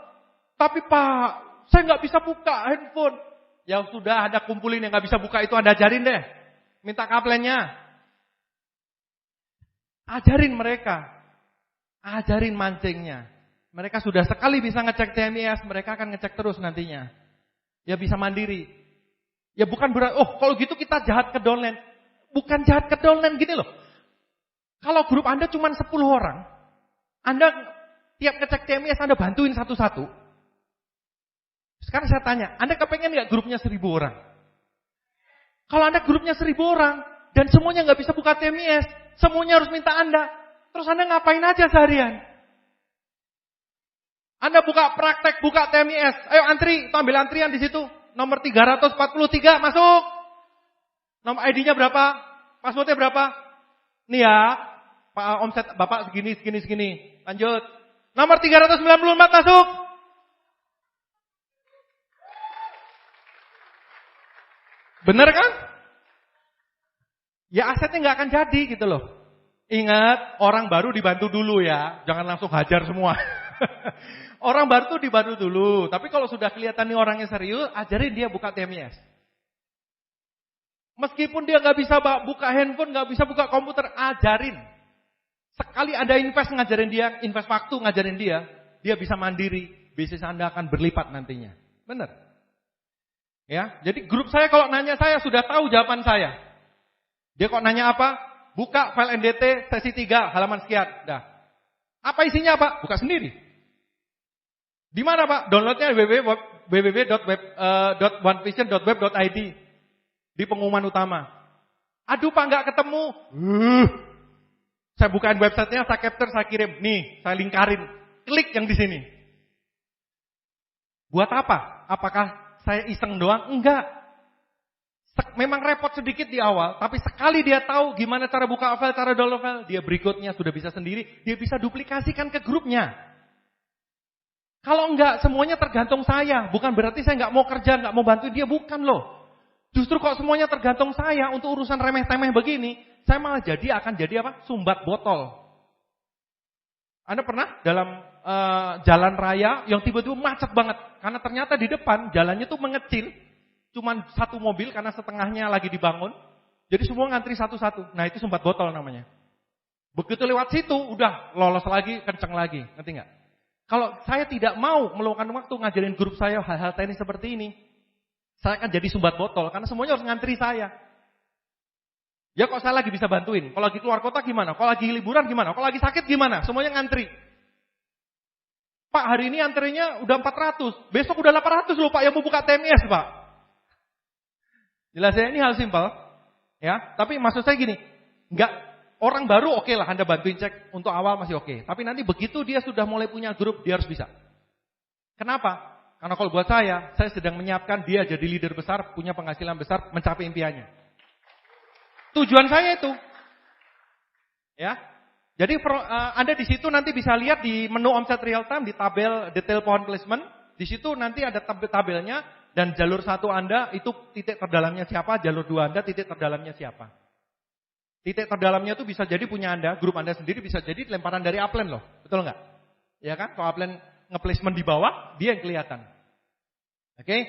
Tapi Pak, saya nggak bisa buka handphone. Ya sudah, ada kumpulin yang nggak bisa buka itu Anda ajarin deh. Minta kaplennya. Ajarin mereka. Ajarin mancingnya. Mereka sudah sekali bisa ngecek TMIS, mereka akan ngecek terus nantinya. Ya bisa mandiri. Ya bukan berarti, oh kalau gitu kita jahat ke downline. Bukan jahat ke downline gini loh. Kalau grup Anda cuma 10 orang, Anda tiap ngecek TMIS Anda bantuin satu-satu. Sekarang saya tanya, Anda kepengen nggak grupnya 1000 orang? Kalau Anda grupnya 1000 orang, dan semuanya nggak bisa buka TMIS, semuanya harus minta Anda. Terus Anda ngapain aja seharian? Anda buka praktek, buka TMIS. Ayo antri, ambil antrian di situ. Nomor 343, masuk. Nomor ID-nya berapa? Passwordnya berapa? Nih ya, Pak omset Bapak segini. Lanjut. Nomor 394, masuk. Bener kan? Ya asetnya nggak akan jadi gitu loh. Ingat, orang baru dibantu dulu ya. Jangan langsung hajar semua. Orang baru tuh dibantu dulu. Tapi kalau sudah kelihatan nih orangnya serius, ajarin dia buka TMIS. Meskipun dia nggak bisa buka handphone, nggak bisa buka komputer, ajarin. Sekali ada invest ngajarin dia, invest waktu ngajarin dia bisa mandiri. Bisnis Anda akan berlipat nantinya. Bener. Ya, jadi grup saya kalau nanya saya sudah tahu jawaban saya. Dia kok nanya apa? Buka file NDT sesi 3 halaman sekian. Dah. Apa isinya Pak? Buka sendiri. Di mana Pak? Downloadnya www.onevision.web.id. Di pengumuman utama. Aduh Pak nggak ketemu. Saya bukain websitenya, saya capture, saya kirim. Nih, saya lingkarin. Klik yang di sini. Buat apa? Apakah saya iseng doang? Enggak. Memang repot sedikit di awal, tapi sekali dia tahu gimana cara buka file, cara download file, dia berikutnya sudah bisa sendiri, dia bisa duplikasikan ke grupnya. Kalau enggak, semuanya tergantung saya. Bukan berarti saya enggak mau kerja, enggak mau bantu dia, bukan loh. Justru kok semuanya tergantung saya untuk urusan remeh-temeh begini, saya malah akan jadi apa? Sumbat botol. Anda pernah dalam jalan raya yang tiba-tiba macet banget. Karena ternyata di depan jalannya tuh mengecil. Cuman satu mobil karena setengahnya lagi dibangun. Jadi semua ngantri satu-satu. Nah itu sumbat botol namanya. Begitu lewat situ udah lolos lagi, kenceng lagi. Ngerti nggak? Kalau saya tidak mau meluangkan waktu ngajarin grup saya hal-hal teknis seperti ini. Saya akan jadi sumbat botol. Karena semuanya harus ngantri saya. Ya kok saya lagi bisa bantuin? Kalau lagi keluar kota gimana? Kalau lagi liburan gimana? Kalau lagi sakit gimana? Semuanya ngantri. Pak hari ini antrinya udah 400. Besok udah 800 loh Pak yang mau buka TMS Pak. Jelas ya ini hal simpel. Ya, tapi maksud saya gini. Orang baru oke lah Anda bantuin cek untuk awal masih oke. Tapi nanti begitu dia sudah mulai punya grup dia harus bisa. Kenapa? Karena kalau buat saya sedang menyiapkan dia jadi leader besar, punya penghasilan besar, mencapai impiannya. Tujuan saya itu, ya. Jadi Anda di situ nanti bisa lihat di menu omset real time di tabel detail pohon placement. Di situ nanti ada tabelnya dan jalur 1 Anda itu titik terdalamnya siapa, jalur 2 Anda titik terdalamnya siapa. Titik terdalamnya itu bisa jadi punya Anda, grup Anda sendiri bisa jadi lemparan dari upline loh, betul nggak? Ya kan? Kalau upline nge-placement di bawah, dia yang kelihatan. Oke?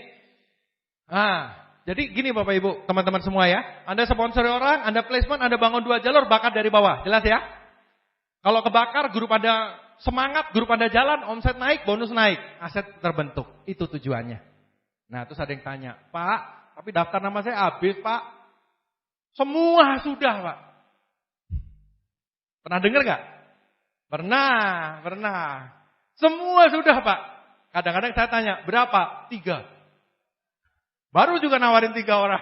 Jadi gini Bapak Ibu, teman-teman semua ya. Anda sponsori orang, Anda placement, Anda bangun 2 jalur, bakat dari bawah. Jelas ya? Kalau kebakar, grup Anda semangat, grup Anda jalan, omset naik, bonus naik. Aset terbentuk. Itu tujuannya. Nah terus ada yang tanya, Pak, tapi daftar nama saya habis Pak. Semua sudah Pak. Pernah dengar gak? Pernah. Semua sudah Pak. Kadang-kadang saya tanya, berapa? 3. Baru juga nawarin 3 orang.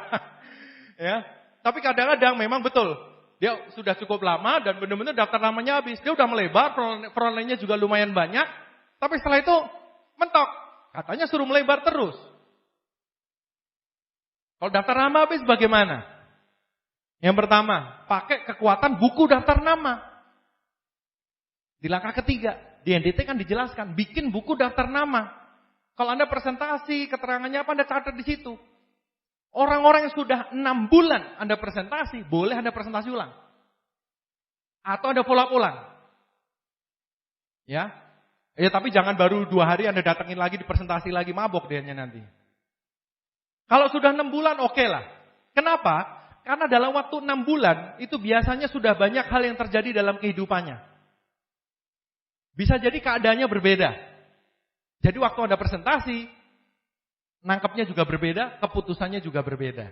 Ya. Tapi kadang-kadang memang betul. Dia sudah cukup lama dan benar-benar daftar namanya habis. Dia udah melebar, frontline-nya juga lumayan banyak. Tapi setelah itu mentok. Katanya suruh melebar terus. Kalau daftar nama habis bagaimana? Yang pertama, pakai kekuatan buku daftar nama. Di langkah ketiga, di NDT kan dijelaskan, bikin buku daftar nama. Kalau Anda presentasi, keterangannya apa Anda catat di situ. Orang-orang yang sudah 6 bulan Anda presentasi, boleh Anda presentasi ulang. Atau Anda follow up ulang. Ya, tapi jangan baru 2 hari Anda datengin lagi, dipresentasi lagi, mabok dianya nanti. Kalau sudah 6 bulan oke lah. Kenapa? Karena dalam waktu 6 bulan, itu biasanya sudah banyak hal yang terjadi dalam kehidupannya. Bisa jadi keadaannya berbeda. Jadi waktu Anda presentasi, nangkepnya juga berbeda, keputusannya juga berbeda.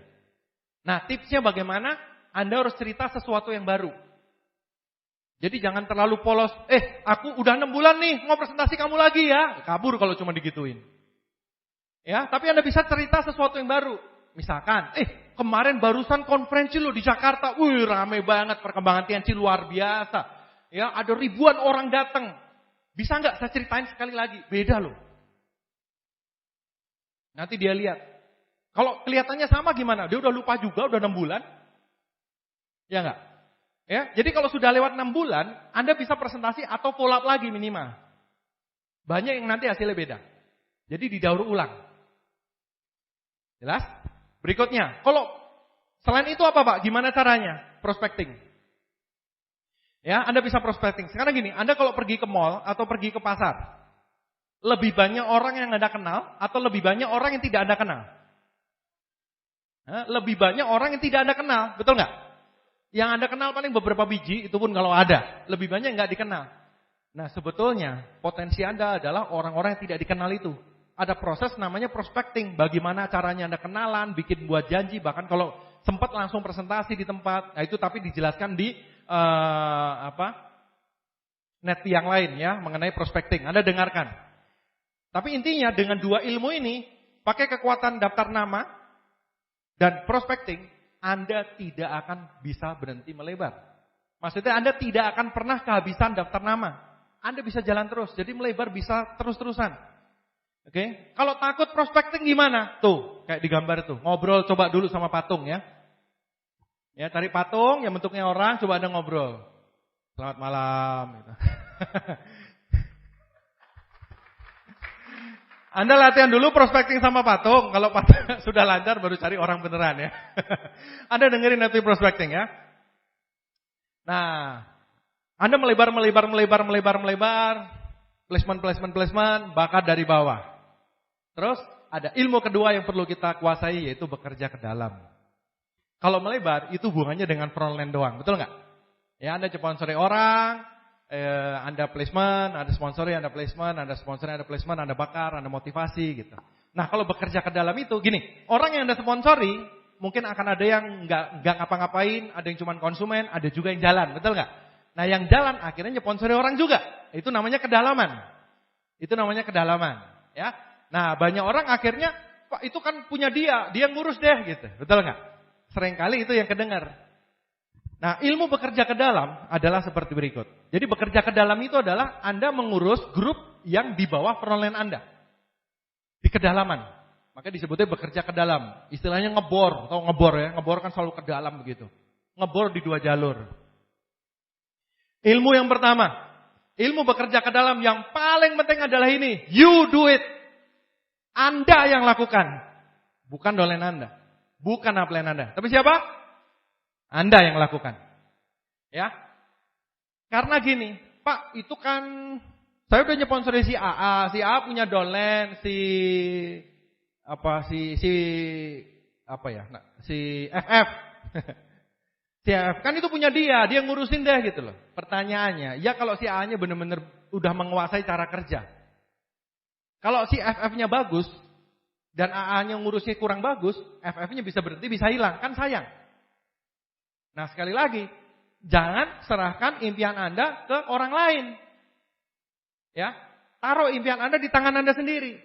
Nah tipsnya bagaimana? Anda harus cerita sesuatu yang baru. Jadi jangan terlalu polos, aku udah 6 bulan nih, mau presentasi kamu lagi ya. Kabur kalau cuma digituin. Ya, tapi Anda bisa cerita sesuatu yang baru. Misalkan, kemarin barusan konferensi lo di Jakarta, rame banget, perkembangan TNC luar biasa. Ya, ada ribuan orang datang. Bisa nggak saya ceritain sekali lagi? Beda loh. Nanti dia lihat. Kalau kelihatannya sama gimana? Dia udah lupa juga, udah 6 bulan. Ya nggak? Ya, jadi kalau sudah lewat 6 bulan, Anda bisa presentasi atau follow up lagi minimal. Banyak yang nanti hasilnya beda. Jadi didaur ulang. Jelas? Berikutnya, kalau selain itu apa Pak? Gimana caranya? Prospecting. Ya, Anda bisa prospecting. Sekarang gini, Anda kalau pergi ke mall atau pergi ke pasar, lebih banyak orang yang Anda kenal atau lebih banyak orang yang tidak Anda kenal? Lebih banyak orang yang tidak Anda kenal, betul nggak? Yang Anda kenal paling beberapa biji, itu pun kalau ada. Lebih banyak nggak dikenal. Nah sebetulnya potensi Anda adalah orang-orang yang tidak dikenal itu. Ada proses namanya prospecting. Bagaimana caranya Anda kenalan, bikin buat janji, bahkan kalau sempat langsung presentasi di tempat. Nah itu tapi dijelaskan di net yang lain ya mengenai prospecting. Anda dengarkan. Tapi intinya dengan 2 ilmu ini, pakai kekuatan daftar nama dan prospecting, Anda tidak akan bisa berhenti melebar. Maksudnya Anda tidak akan pernah kehabisan daftar nama. Anda bisa jalan terus, jadi melebar bisa terus-terusan. Oke? Kalau takut prospecting gimana? Tuh, kayak di gambar tuh. Ngobrol coba dulu sama patung ya. Ya, cari patung yang bentuknya orang, coba Anda ngobrol. Selamat malam gitu. Anda latihan dulu prospecting sama patung. Kalau patung sudah lancar baru cari orang beneran ya. Anda dengerin nanti prospecting ya. Nah, Anda melebar, placement, bakat dari bawah. Terus ada ilmu kedua yang perlu kita kuasai, yaitu bekerja ke dalam. Kalau melebar, itu hubungannya dengan frontline doang, betul nggak? Ya, Anda sponsori orang, Anda placement, Anda sponsori, Anda placement, Anda sponsori, Anda placement, Anda bakar, Anda motivasi gitu. Nah, kalau bekerja ke dalam itu, gini, orang yang Anda sponsori, mungkin akan ada yang nggak ngapa-ngapain, ada yang cuma konsumen, ada juga yang jalan, betul nggak? Nah, yang jalan akhirnya sponsori orang juga. Itu namanya kedalaman. Ya. Nah, banyak orang akhirnya, Pak itu kan punya dia ngurus deh gitu. Betul nggak? Seringkali itu yang kedengar. Nah, ilmu bekerja ke dalam adalah seperti berikut. Jadi bekerja ke dalam itu adalah Anda mengurus grup yang di bawah frontline Anda. Di kedalaman. Maka disebutnya bekerja ke dalam. Istilahnya ngebor. Tahu ngebor ya? Ngebor kan selalu ke dalam begitu. Ngebor di 2 jalur. Ilmu yang pertama. Ilmu bekerja ke dalam yang paling penting adalah ini. You do it. Anda yang lakukan. Bukan dolen Anda. Bukan upline Anda. Tapi siapa? Anda yang lakukan. Ya. Karena gini, Pak, itu kan saya udah nyponsori si AA punya dolen, si FF. Si FF kan itu punya dia ngurusin deh gitu loh. Pertanyaannya, ya kalau si AA-nya benar-benar udah menguasai cara kerja. Kalau si FF-nya bagus dan AA-nya ngurusnya kurang bagus, FF-nya bisa berhenti, bisa hilang, kan sayang. Nah, sekali lagi, jangan serahkan impian Anda ke orang lain. Ya, taruh impian Anda di tangan Anda sendiri.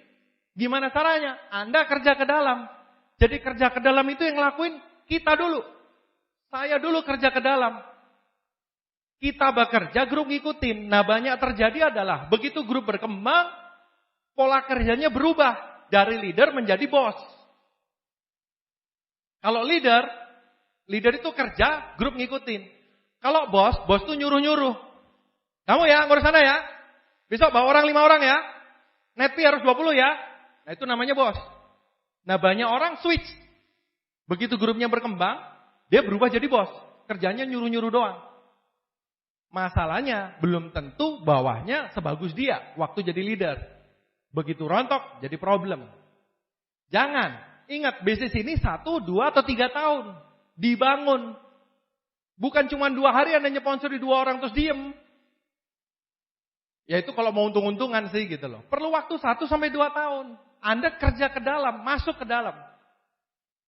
Gimana caranya? Anda kerja ke dalam. Jadi kerja ke dalam itu yang ngelakuin kita dulu. Saya dulu kerja ke dalam. Kita bekerja, grup ngikutin. Nah, banyak terjadi adalah begitu grup berkembang, pola kerjanya berubah dari leader menjadi bos. Kalau leader itu kerja, grup ngikutin. Kalau bos tuh nyuruh-nyuruh. Kamu ya, ngurus sana ya. Besok bawa 5 orang ya. Net fee harus 20 ya. Nah, itu namanya bos. Nah, banyak orang switch. Begitu grupnya berkembang, dia berubah jadi bos. Kerjanya nyuruh-nyuruh doang. Masalahnya belum tentu bawahnya sebagus dia waktu jadi leader. Begitu rontok jadi problem. Jangan. Ingat, bisnis ini 1, 2, atau 3 tahun. Dibangun. Bukan cuma 2 hari Anda nyponsori 2 orang terus diem. Ya itu kalau mau untung-untungan sih gitu loh. Perlu waktu 1 sampai 2 tahun. Anda kerja ke dalam, masuk ke dalam.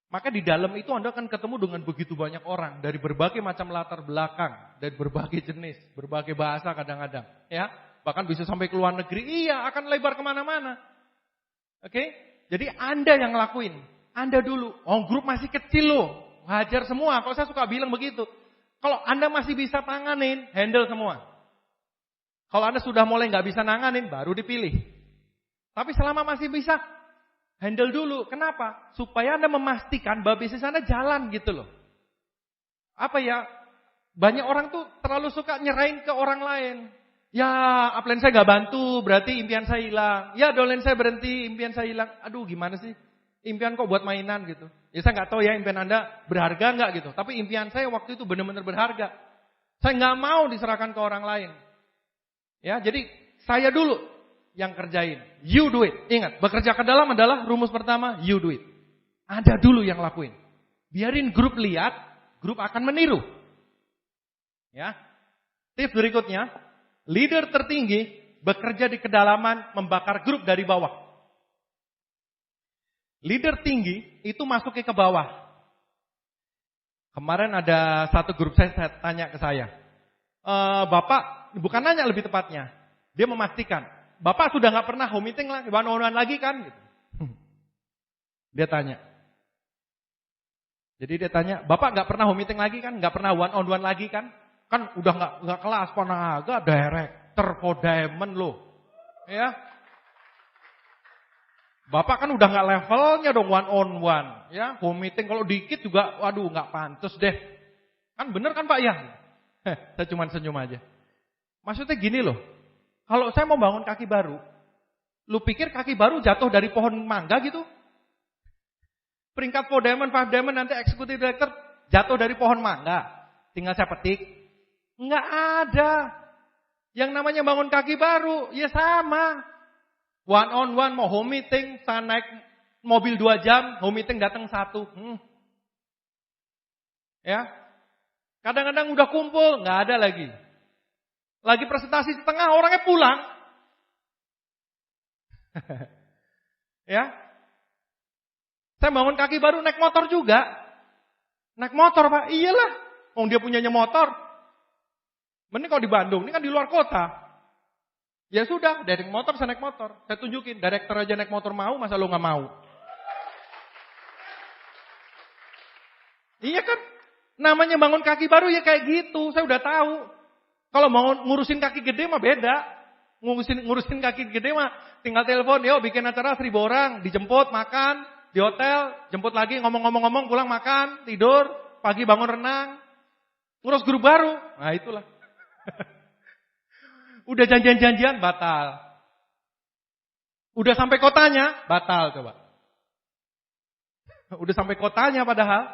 Maka di dalam itu Anda akan ketemu dengan begitu banyak orang. Dari berbagai macam latar belakang. Dari berbagai jenis, berbagai bahasa kadang-kadang. Ya, bahkan bisa sampai ke luar negeri. Iya, akan lebar kemana-mana. Oke? Jadi Anda yang ngelakuin. Anda dulu. Oh, grup masih kecil loh. Hajar semua. Kalau saya suka bilang begitu. Kalau Anda masih bisa tanganin, handle semua. Kalau Anda sudah mulai nggak bisa nanganin, baru dipilih. Tapi selama masih bisa, handle dulu. Kenapa? Supaya Anda memastikan bahwa bisnis Anda jalan gitu loh. Apa ya? Banyak orang tuh terlalu suka nyerahin ke orang lain. Ya, upline saya nggak bantu, berarti impian saya hilang. Ya, downline saya berhenti, impian saya hilang. Aduh, gimana sih? Impian kok buat mainan gitu. Ya, saya nggak tahu ya impian Anda berharga nggak gitu. Tapi impian saya waktu itu benar-benar berharga. Saya nggak mau diserahkan ke orang lain. Ya, jadi saya dulu yang kerjain. You do it. Ingat, bekerja ke dalam adalah rumus pertama, you do it. Anda dulu yang lakuin. Biarin grup lihat, grup akan meniru. Ya. Tips berikutnya, leader tertinggi bekerja di kedalaman membakar grup dari bawah. Leader tinggi itu masuknya ke bawah. Kemarin ada satu grup saya tanya ke saya. Bapak, bukan nanya lebih tepatnya. Dia memastikan, Bapak sudah gak pernah home meeting lagi, one on one lagi kan? Gitu. Dia tanya. Jadi dia tanya, Bapak gak pernah home meeting lagi kan? Gak pernah one on one lagi kan? Kan udah gak kelas, panaga, director, for diamond loh. Ya. Bapak kan udah gak levelnya dong one on one. Ya, home meeting kalau dikit juga, waduh gak pantas deh. Kan bener kan Pak ya? Saya cuma senyum aja. Maksudnya gini loh. Kalau saya mau bangun kaki baru, lu pikir kaki baru jatuh dari pohon mangga gitu? Peringkat 4 diamond, 5 diamond, nanti executive director jatuh dari pohon mangga. Tinggal saya petik. Enggak ada. Yang namanya bangun kaki baru, ya sama. One on one, mau home meeting, saya naik mobil 2 jam, home meeting datang 1. Ya. Kadang-kadang udah kumpul, nggak ada lagi. Lagi presentasi setengah, orangnya pulang. Ya. Saya bangun kaki baru naik motor juga. Naik motor, Pak. Iyalah. Dia punyanya motor. Mending kalau di Bandung, ini kan di luar kota. Ya sudah, dari motor saya naik motor. Saya tunjukin, direktur aja naik motor mau, masa lu nggak mau? Iya kan? Namanya bangun kaki baru ya kayak gitu, saya udah tahu. Kalau mau ngurusin kaki gede mah beda. Ngurusin kaki gede mah tinggal telepon, yuk bikin acara 1.000 orang, dijemput, makan, di hotel, jemput lagi, ngomong-ngomong, pulang makan, tidur, pagi bangun renang. Ngurus grup baru, nah itulah. Udah janjian-janjian, batal. Udah sampai kotanya, batal coba. Udah sampai kotanya padahal.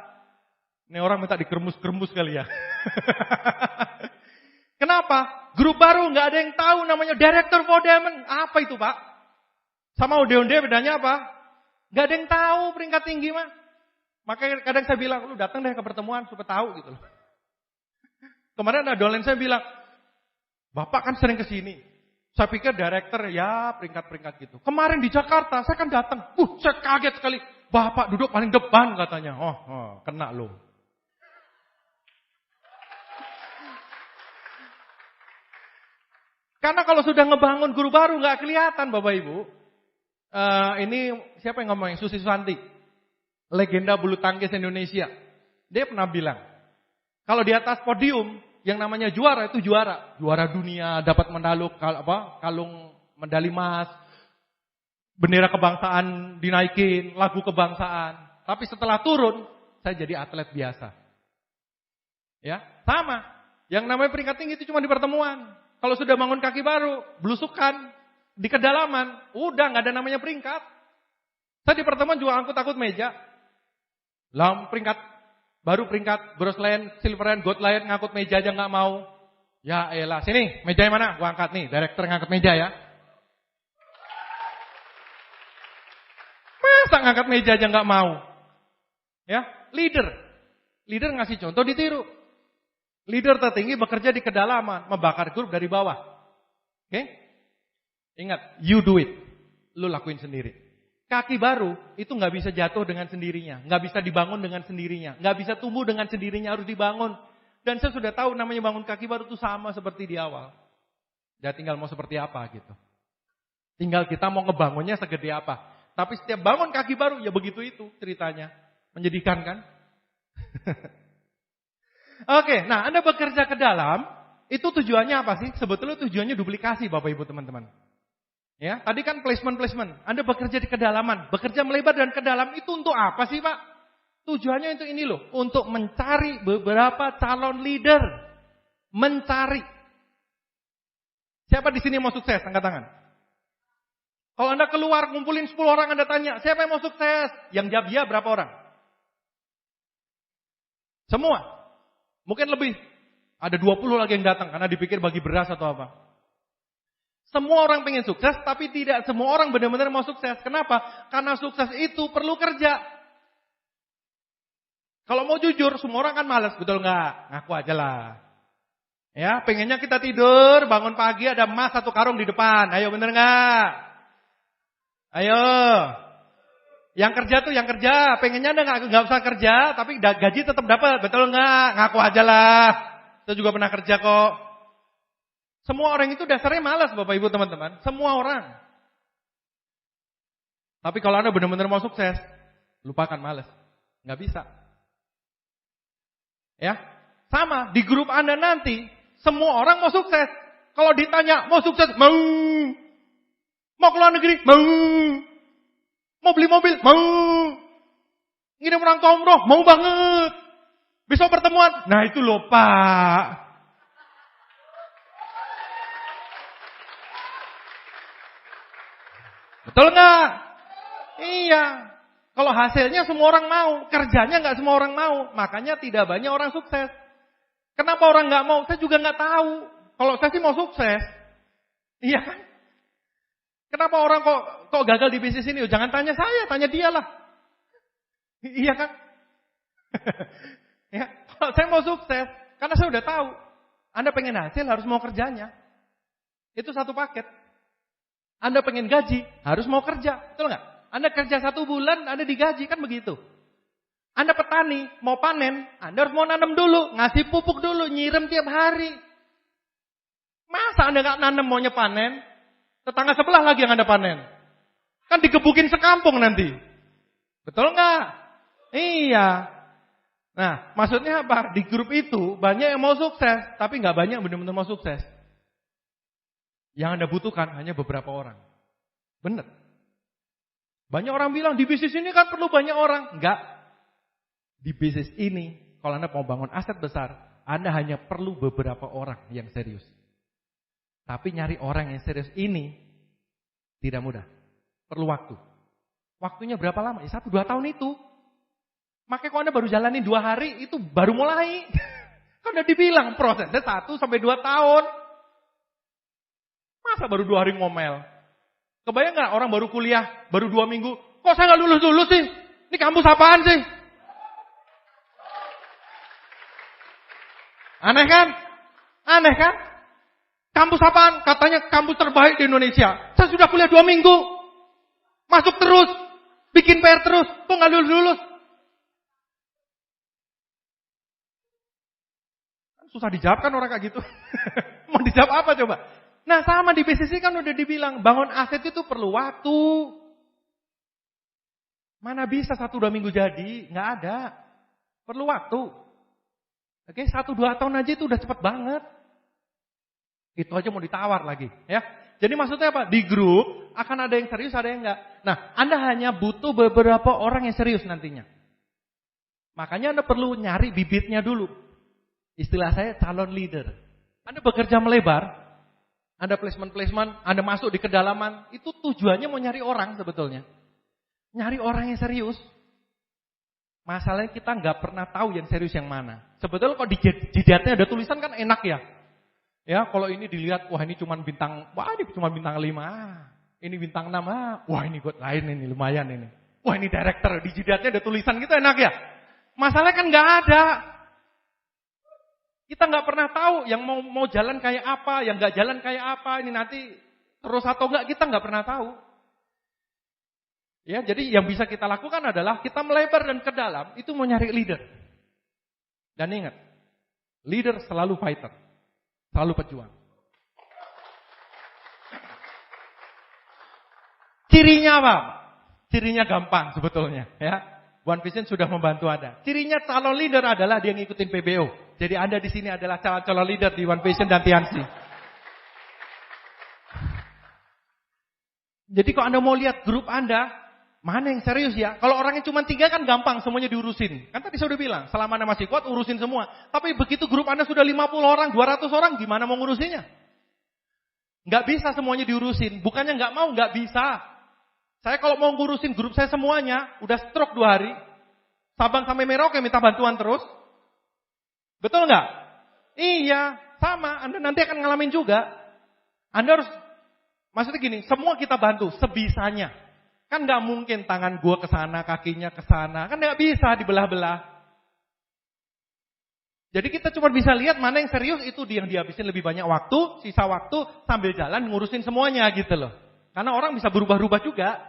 Ini orang minta dikremus-kremus kali ya. Kenapa? Grup baru nggak ada yang tahu namanya Director for Diamond. Apa itu Pak? Sama onde-onde bedanya apa? Nggak ada yang tahu peringkat tinggi mah. Makanya kadang saya bilang, lu datang deh ke pertemuan supaya tahu gitu loh. Kemarin ada dolen saya bilang, Bapak kan sering kesini. Saya pikir director ya peringkat-peringkat gitu. Kemarin di Jakarta saya kan datang. Saya kaget sekali. Bapak duduk paling depan katanya. Oh kena lo. Karena kalau sudah ngebangun guru baru nggak kelihatan Bapak Ibu. Ini siapa yang ngomong? Susi Susanti. Legenda bulu tangkis Indonesia. Dia pernah bilang. Kalau di atas podium yang namanya juara itu juara. Juara dunia, dapat kalung medali emas. Bendera kebangsaan dinaikin, lagu kebangsaan. Tapi setelah turun, saya jadi atlet biasa. Ya, sama. Yang namanya peringkat tinggi itu cuma di pertemuan. Kalau sudah bangun kaki baru, belusukan di kedalaman, udah nggak ada namanya peringkat. Saya di pertemuan juga angkut-angkut meja. Peringkat baru peringkat bronze lion, silver lion, gold lion ngangkut meja aja nggak mau. Ya elah, sini meja yang mana? Gua angkat nih, direktur ngangkat meja ya. Masa ngangkat meja aja nggak mau? Ya, leader ngasih contoh ditiru. Leader tertinggi bekerja di kedalaman, membakar grup dari bawah. Oke? Ingat, you do it. Lu lakuin sendiri. Kaki baru itu nggak bisa jatuh dengan sendirinya, nggak bisa dibangun dengan sendirinya, nggak bisa tumbuh dengan sendirinya, harus dibangun. Dan saya sudah tahu namanya bangun kaki baru itu sama seperti di awal. Ya tinggal mau seperti apa gitu. Tinggal kita mau ngebangunnya segede apa. Tapi setiap bangun kaki baru ya begitu itu ceritanya. Menyedihkan kan? Oke, nah Anda bekerja ke dalam, itu tujuannya apa sih? Sebetulnya tujuannya duplikasi Bapak Ibu teman-teman. Ya, tadi kan placement. Anda bekerja di kedalaman, bekerja melebar dan ke dalam itu untuk apa sih Pak? Tujuannya itu ini loh, untuk mencari beberapa calon leader. Mencari. Siapa di sini mau sukses? Angkat tangan. Kalau Anda keluar ngumpulin 10 orang Anda tanya, siapa yang mau sukses? Yang jawab ya berapa orang? Semua. Mungkin lebih. Ada 20 lagi yang datang karena dipikir bagi beras atau apa. Semua orang pengen sukses, tapi tidak semua orang benar-benar mau sukses. Kenapa? Karena sukses itu perlu kerja. Kalau mau jujur, semua orang kan malas, betul nggak? Ngaku aja lah. Ya, pengennya kita tidur, bangun pagi ada emas 1 karung di depan. Ayo bener nggak? Ayo. Yang kerja tuh yang kerja, pengennya nggak usah kerja, tapi gaji tetap dapat, betul nggak? Ngaku aja lah. Saya juga pernah kerja kok. Semua orang itu dasarnya malas Bapak Ibu teman-teman. Semua orang. Tapi kalau Anda benar-benar mau sukses, lupakan malas. Nggak bisa. Ya, sama di grup Anda nanti, semua orang mau sukses. Kalau ditanya mau sukses, mau keluar negeri, mau beli mobil, mau ngirim orang tua umroh, mau banget. Besok pertemuan, nah itu loh Pak. Betul nggak? Iya. Kalau hasilnya semua orang mau, kerjanya nggak semua orang mau, makanya tidak banyak orang sukses. Kenapa orang nggak mau? Saya juga nggak tahu. Kalau saya sih mau sukses. Iya kan? Kenapa orang kok gagal di bisnis ini? Jangan tanya saya, tanya dia lah. Iya kan? Ya, kalau saya mau sukses, karena saya udah tahu. Anda pengen hasil harus mau kerjanya. Itu satu paket. Anda pengen gaji, harus mau kerja. Betul nggak? Anda kerja 1 bulan, Anda digaji, kan begitu. Anda petani, mau panen, Anda harus mau nanam dulu, ngasih pupuk dulu, nyiram tiap hari. Masa Anda nggak nanam maunya panen? Tetangga sebelah lagi yang Anda panen. Kan digebukin sekampung nanti. Betul nggak? Iya. Nah, maksudnya apa? Di grup itu banyak yang mau sukses, tapi nggak banyak yang benar-benar mau sukses. Yang Anda butuhkan hanya beberapa orang. Benar. Banyak orang bilang di bisnis ini kan perlu banyak orang. Enggak. Di bisnis ini, kalau Anda mau bangun aset besar, Anda hanya perlu beberapa orang yang serius. Tapi nyari orang yang serius ini tidak mudah. Perlu waktu. Waktunya berapa lama? Ya 1-2 tahun itu. Makanya kalau Anda baru jalanin 2 hari, itu baru mulai. Kan udah dibilang prosesnya 1-2 tahun. Masa baru 2 hari ngomel? Kebayang gak orang baru kuliah, baru 2 minggu, kok saya gak lulus-lulus sih? Ini kampus apaan sih? Aneh kan? Aneh kan? Kampus apaan? Katanya kampus terbaik di Indonesia. Saya sudah kuliah 2 minggu. Masuk terus. Bikin PR terus. Kok gak lulus-lulus? Susah dijawab kan orang kayak gitu. Mau dijawab apa coba? Nah sama di bisnis ini kan udah dibilang. Bangun aset itu perlu waktu. Mana bisa 1-2 minggu jadi? Nggak ada. Perlu waktu. Oke, 1-2 tahun aja itu udah cepet banget. Itu aja mau ditawar lagi. Ya. Jadi maksudnya apa? Di grup akan ada yang serius, ada yang enggak. Nah, Anda hanya butuh beberapa orang yang serius nantinya. Makanya Anda perlu nyari bibitnya dulu. Istilah saya calon leader. Anda bekerja melebar, Anda placement, Anda masuk di kedalaman, itu tujuannya mau nyari orang sebetulnya. Nyari orang yang serius. Masalahnya kita nggak pernah tahu yang serius yang mana. Sebetulnya kalau di jidatnya ada tulisan kan enak ya. Ya, kalau ini dilihat, wah ini cuma bintang 5. Ini bintang 6. Wah ini buat lain ini, lumayan ini. Wah ini director, di jidatnya ada tulisan gitu enak ya. Masalahnya kan nggak ada. Kita nggak pernah tahu yang mau jalan kayak apa, yang nggak jalan kayak apa. Ini nanti terus atau nggak kita nggak pernah tahu. Ya, jadi yang bisa kita lakukan adalah kita melebar dan ke dalam itu mau nyari leader. Dan ingat, leader selalu fighter, selalu pejuang. Cirinya apa? Cirinya gampang sebetulnya. Ya, One Vision sudah membantu Anda. Cirinya calon leader adalah dia ngikutin PBO. Jadi Anda di sini adalah calon leader di One Vision dan Tiansi. Jadi kalau Anda mau lihat grup Anda, mana yang serius ya? Kalau orangnya cuma 3 kan gampang, semuanya diurusin. Kan tadi saya udah bilang, selama Anda masih kuat, urusin semua. Tapi begitu grup Anda sudah 50 orang, 200 orang, gimana mau ngurusinnya? Nggak bisa semuanya diurusin. Bukannya nggak mau, nggak bisa. Saya kalau mau ngurusin grup saya semuanya, udah stroke 2 hari. Sabang sampai Merauke minta bantuan terus. Betul nggak? Iya, sama. Anda nanti akan ngalamin juga. Anda harus, maksudnya gini, semua kita bantu sebisanya. Kan nggak mungkin tangan gua ke sana, kakinya ke sana. Kan nggak bisa dibelah-belah. Jadi kita cuma bisa lihat mana yang serius itu yang dihabisin lebih banyak waktu, sisa waktu sambil jalan ngurusin semuanya gitu loh. Karena orang bisa berubah-ubah juga.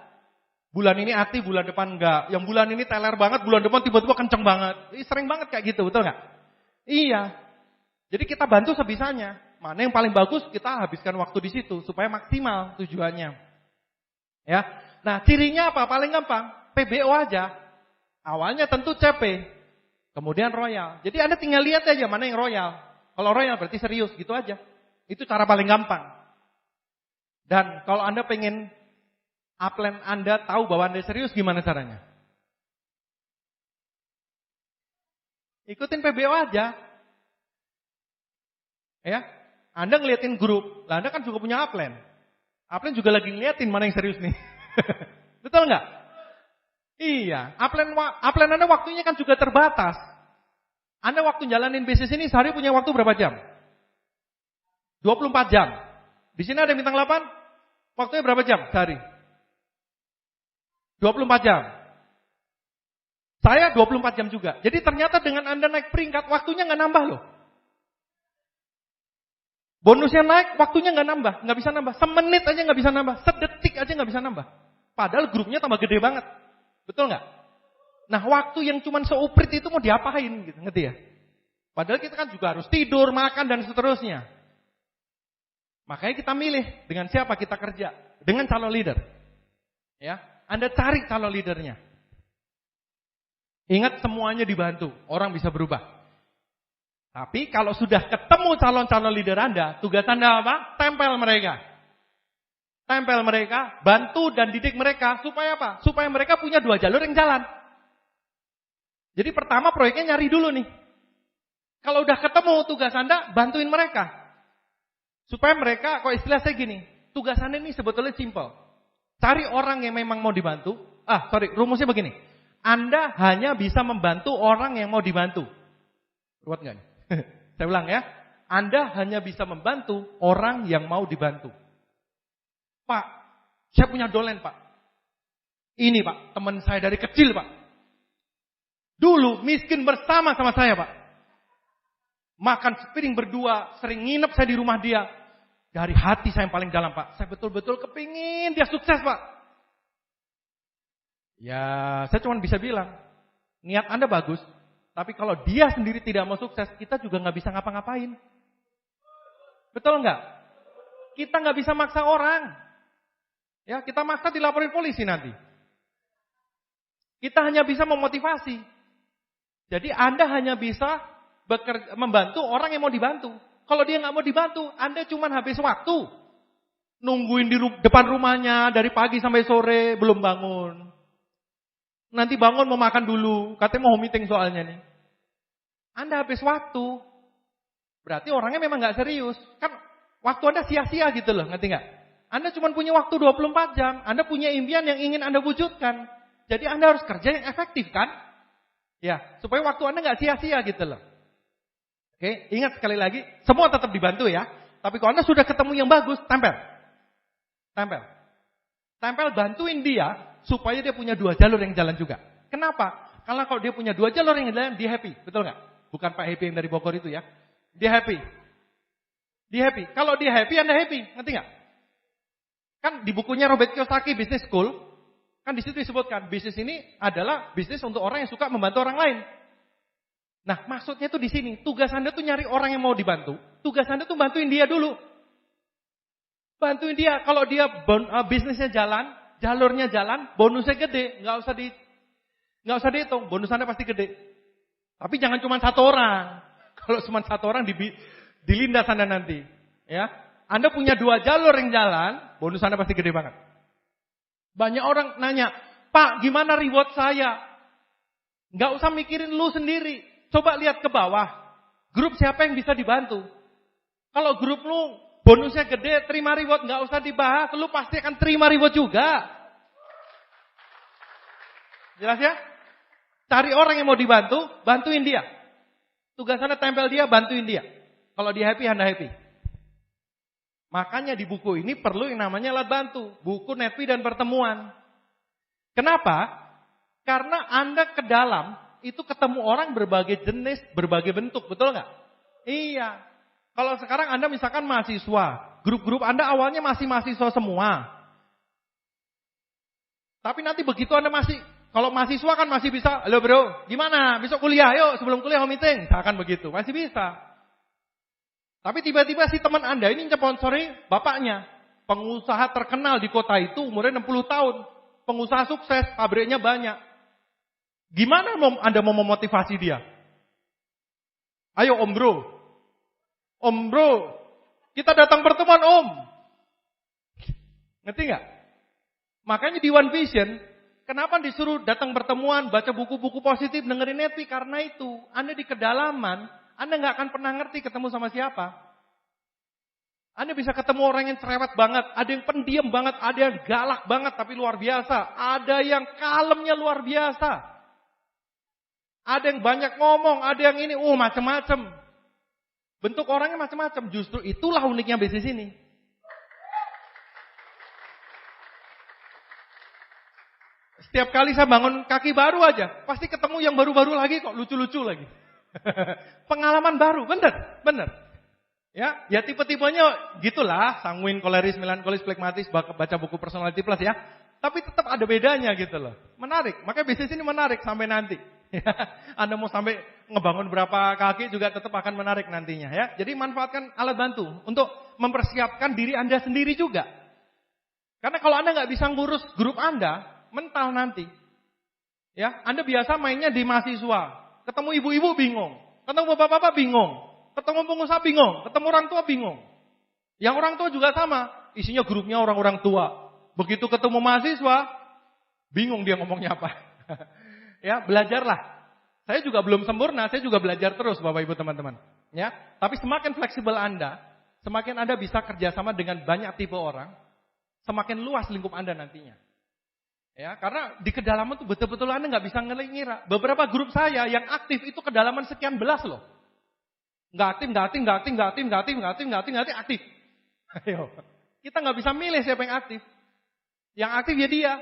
Bulan ini hati, bulan depan enggak. Yang bulan ini teler banget, bulan depan tiba-tiba kenceng banget. Sering banget kayak gitu, betul nggak? Iya. Jadi kita bantu sebisanya. Mana yang paling bagus kita habiskan waktu di situ supaya maksimal tujuannya. Ya. Nah, cirinya apa? Paling gampang, PBO aja. Awalnya tentu CP, kemudian Royal. Jadi Anda tinggal lihat aja mana yang Royal. Kalau Royal berarti serius, gitu aja. Itu cara paling gampang. Dan kalau Anda pengen upline Anda tahu bahwa Anda serius, gimana caranya? Ikutin PBO aja. Ya, Anda ngeliatin grup, lah Anda kan juga punya upline. Upline juga lagi ngeliatin mana yang serius nih. Betul nggak? Iya, upline Anda waktunya kan juga terbatas. Anda waktu jalanin bisnis ini sehari punya waktu berapa jam? 24 jam. Di sini ada bintang 8, waktunya berapa jam sehari? 24 jam. Saya 24 jam juga. Jadi ternyata dengan Anda naik peringkat, waktunya nggak nambah loh. Bonusnya naik, waktunya nggak nambah, nggak bisa nambah. Semenit aja nggak bisa nambah, sedetik aja nggak bisa nambah. Padahal grupnya tambah gede banget. Betul nggak? Nah, waktu yang cuma seuprit itu mau diapain gitu, ngerti ya? Padahal kita kan juga harus tidur, makan dan seterusnya. Makanya kita milih dengan siapa kita kerja, dengan calon leader. Ya, Anda cari calon leadernya. Ingat semuanya dibantu, orang bisa berubah. Tapi kalau sudah ketemu calon-calon leader Anda, tugas Anda apa? Tempel mereka. Tempel mereka, bantu dan didik mereka. Supaya apa? Supaya mereka punya 2 jalur yang jalan. Jadi pertama proyeknya nyari dulu nih. Kalau udah ketemu tugas Anda, bantuin mereka. Supaya mereka, kok istilah saya gini, tugas Anda ini sebetulnya simple. Cari orang yang memang mau dibantu. Rumusnya begini. Anda hanya bisa membantu orang yang mau dibantu. Ruwet nggak nih? Saya ulang ya. Anda hanya bisa membantu orang yang mau dibantu. Pak, saya punya dolen Pak. Ini Pak, teman saya dari kecil Pak. Dulu miskin bersama sama saya Pak. Makan sepiring berdua, sering nginep saya di rumah dia. Dari hati saya yang paling dalam Pak. Saya betul-betul kepingin dia sukses Pak. Ya, saya cuma bisa bilang, niat Anda bagus. Tapi kalau dia sendiri tidak mau sukses, kita juga nggak bisa ngapa-ngapain. Betul nggak? Kita nggak bisa maksa orang. Ya, kita maksa dilaporin polisi nanti. Kita hanya bisa memotivasi. Jadi Anda hanya bisa membantu orang yang mau dibantu. Kalau dia nggak mau dibantu, Anda cuma habis waktu. Nungguin di depan rumahnya dari pagi sampai sore, belum bangun. Nanti bangun mau makan dulu, katanya mau meeting soalnya nih. Anda habis waktu. Berarti orangnya memang nggak serius. Kan waktu Anda sia-sia gitu loh, ngerti nggak? Anda cuma punya waktu 24 jam, Anda punya impian yang ingin Anda wujudkan. Jadi Anda harus kerja yang efektif kan? Ya, supaya waktu Anda nggak sia-sia gitu loh. Oke, ingat sekali lagi, semua tetap dibantu ya. Tapi kalau Anda sudah ketemu yang bagus, tempel. Tempel. Tempel bantuin dia supaya dia punya 2 jalur yang jalan juga. Kenapa? Karena kalau dia punya 2 jalur yang jalan, dia happy. Betul nggak? Bukan Pak Happy yang dari Bogor itu ya. Dia happy. Dia happy. Kalau dia happy, Anda happy. Ngerti nggak? Kan di bukunya Robert Kiyosaki Business School, kan di situ disebutkan, bisnis ini adalah bisnis untuk orang yang suka membantu orang lain. Nah, maksudnya tuh di sini, tugas Anda tuh nyari orang yang mau dibantu. Tugas Anda tuh bantuin dia dulu. Bantuin dia. Kalau dia bisnisnya jalan, jalurnya jalan, bonusnya gede. Nggak usah dihitung, bonus Anda pasti gede. Tapi jangan cuma 1 orang. Kalau cuma 1 orang dilindas Anda nanti. Ya, Anda punya 2 jalur yang jalan, bonus Anda pasti gede banget. Banyak orang nanya, Pak, gimana reward saya? Nggak usah mikirin lu sendiri. Coba lihat ke bawah. Grup siapa yang bisa dibantu? Kalau grup lu bonusnya gede, terima reward, nggak usah dibahas. Lu pasti akan terima reward juga. Jelas ya? Cari orang yang mau dibantu, bantuin dia. Tugas Anda tempel dia, bantuin dia. Kalau dia happy, Anda happy. Makanya di buku ini perlu yang namanya alat bantu. Buku Netwi dan Pertemuan. Kenapa? Karena Anda ke dalam, itu ketemu orang berbagai jenis, berbagai bentuk. Betul nggak? Iya. Kalau sekarang Anda misalkan mahasiswa. Grup-grup Anda awalnya masih mahasiswa semua. Tapi nanti begitu Anda kalau mahasiswa kan masih bisa, halo bro, gimana? Besok kuliah, yuk sebelum kuliah home meeting. Misalkan begitu, masih bisa. Tapi tiba-tiba si teman Anda ini nyponsori bapaknya. Pengusaha terkenal di kota itu, umurnya 60 tahun. Pengusaha sukses, pabriknya banyak. Gimana Anda mau memotivasi dia? Ayo om bro. Om bro, kita datang pertemuan om. Ngerti nggak? Makanya di One Vision, kenapa disuruh datang pertemuan, baca buku-buku positif, dengerin Netwi? Karena itu, Anda di kedalaman, Anda nggak akan pernah ngerti ketemu sama siapa. Anda bisa ketemu orang yang cerewet banget, ada yang pendiam banget, ada yang galak banget tapi luar biasa, ada yang kalemnya luar biasa. Ada yang banyak ngomong, ada yang ini, macam-macam. Bentuk orangnya macam-macam. Justru itulah uniknya bisnis ini. Setiap kali saya bangun kaki baru aja, pasti ketemu yang baru-baru lagi kok, lucu-lucu lagi. Pengalaman baru, bener. Ya tipe-tipenya gitulah, sanguin, koleris, melankolis, flekmatis, baca buku personality plus ya. Tapi tetap ada bedanya gitu loh. Menarik, makanya bisnis ini menarik sampai nanti. Anda mau sampai ngebangun berapa kaki juga tetap akan menarik nantinya ya. Jadi manfaatkan alat bantu untuk mempersiapkan diri Anda sendiri juga. Karena kalau Anda nggak bisa ngurus grup Anda, mental nanti. Ya, Anda biasa mainnya di mahasiswa, ketemu ibu-ibu bingung, ketemu bapak-bapak bingung, ketemu pengusaha bingung, ketemu orang tua bingung. Yang orang tua juga sama, isinya grupnya orang-orang tua. Begitu ketemu mahasiswa, bingung dia ngomongnya apa. Ya, belajarlah. Saya juga belum sempurna, saya juga belajar terus Bapak Ibu teman-teman. Ya, tapi semakin fleksibel Anda, semakin Anda bisa kerjasama dengan banyak tipe orang, semakin luas lingkup Anda nantinya. Ya, karena di kedalaman tuh betul-betul Anda nggak bisa ngira. Beberapa grup saya yang aktif itu kedalaman sekian belas loh. Nggak aktif. Ayo, kita nggak bisa milih siapa yang aktif. Yang aktif ya dia.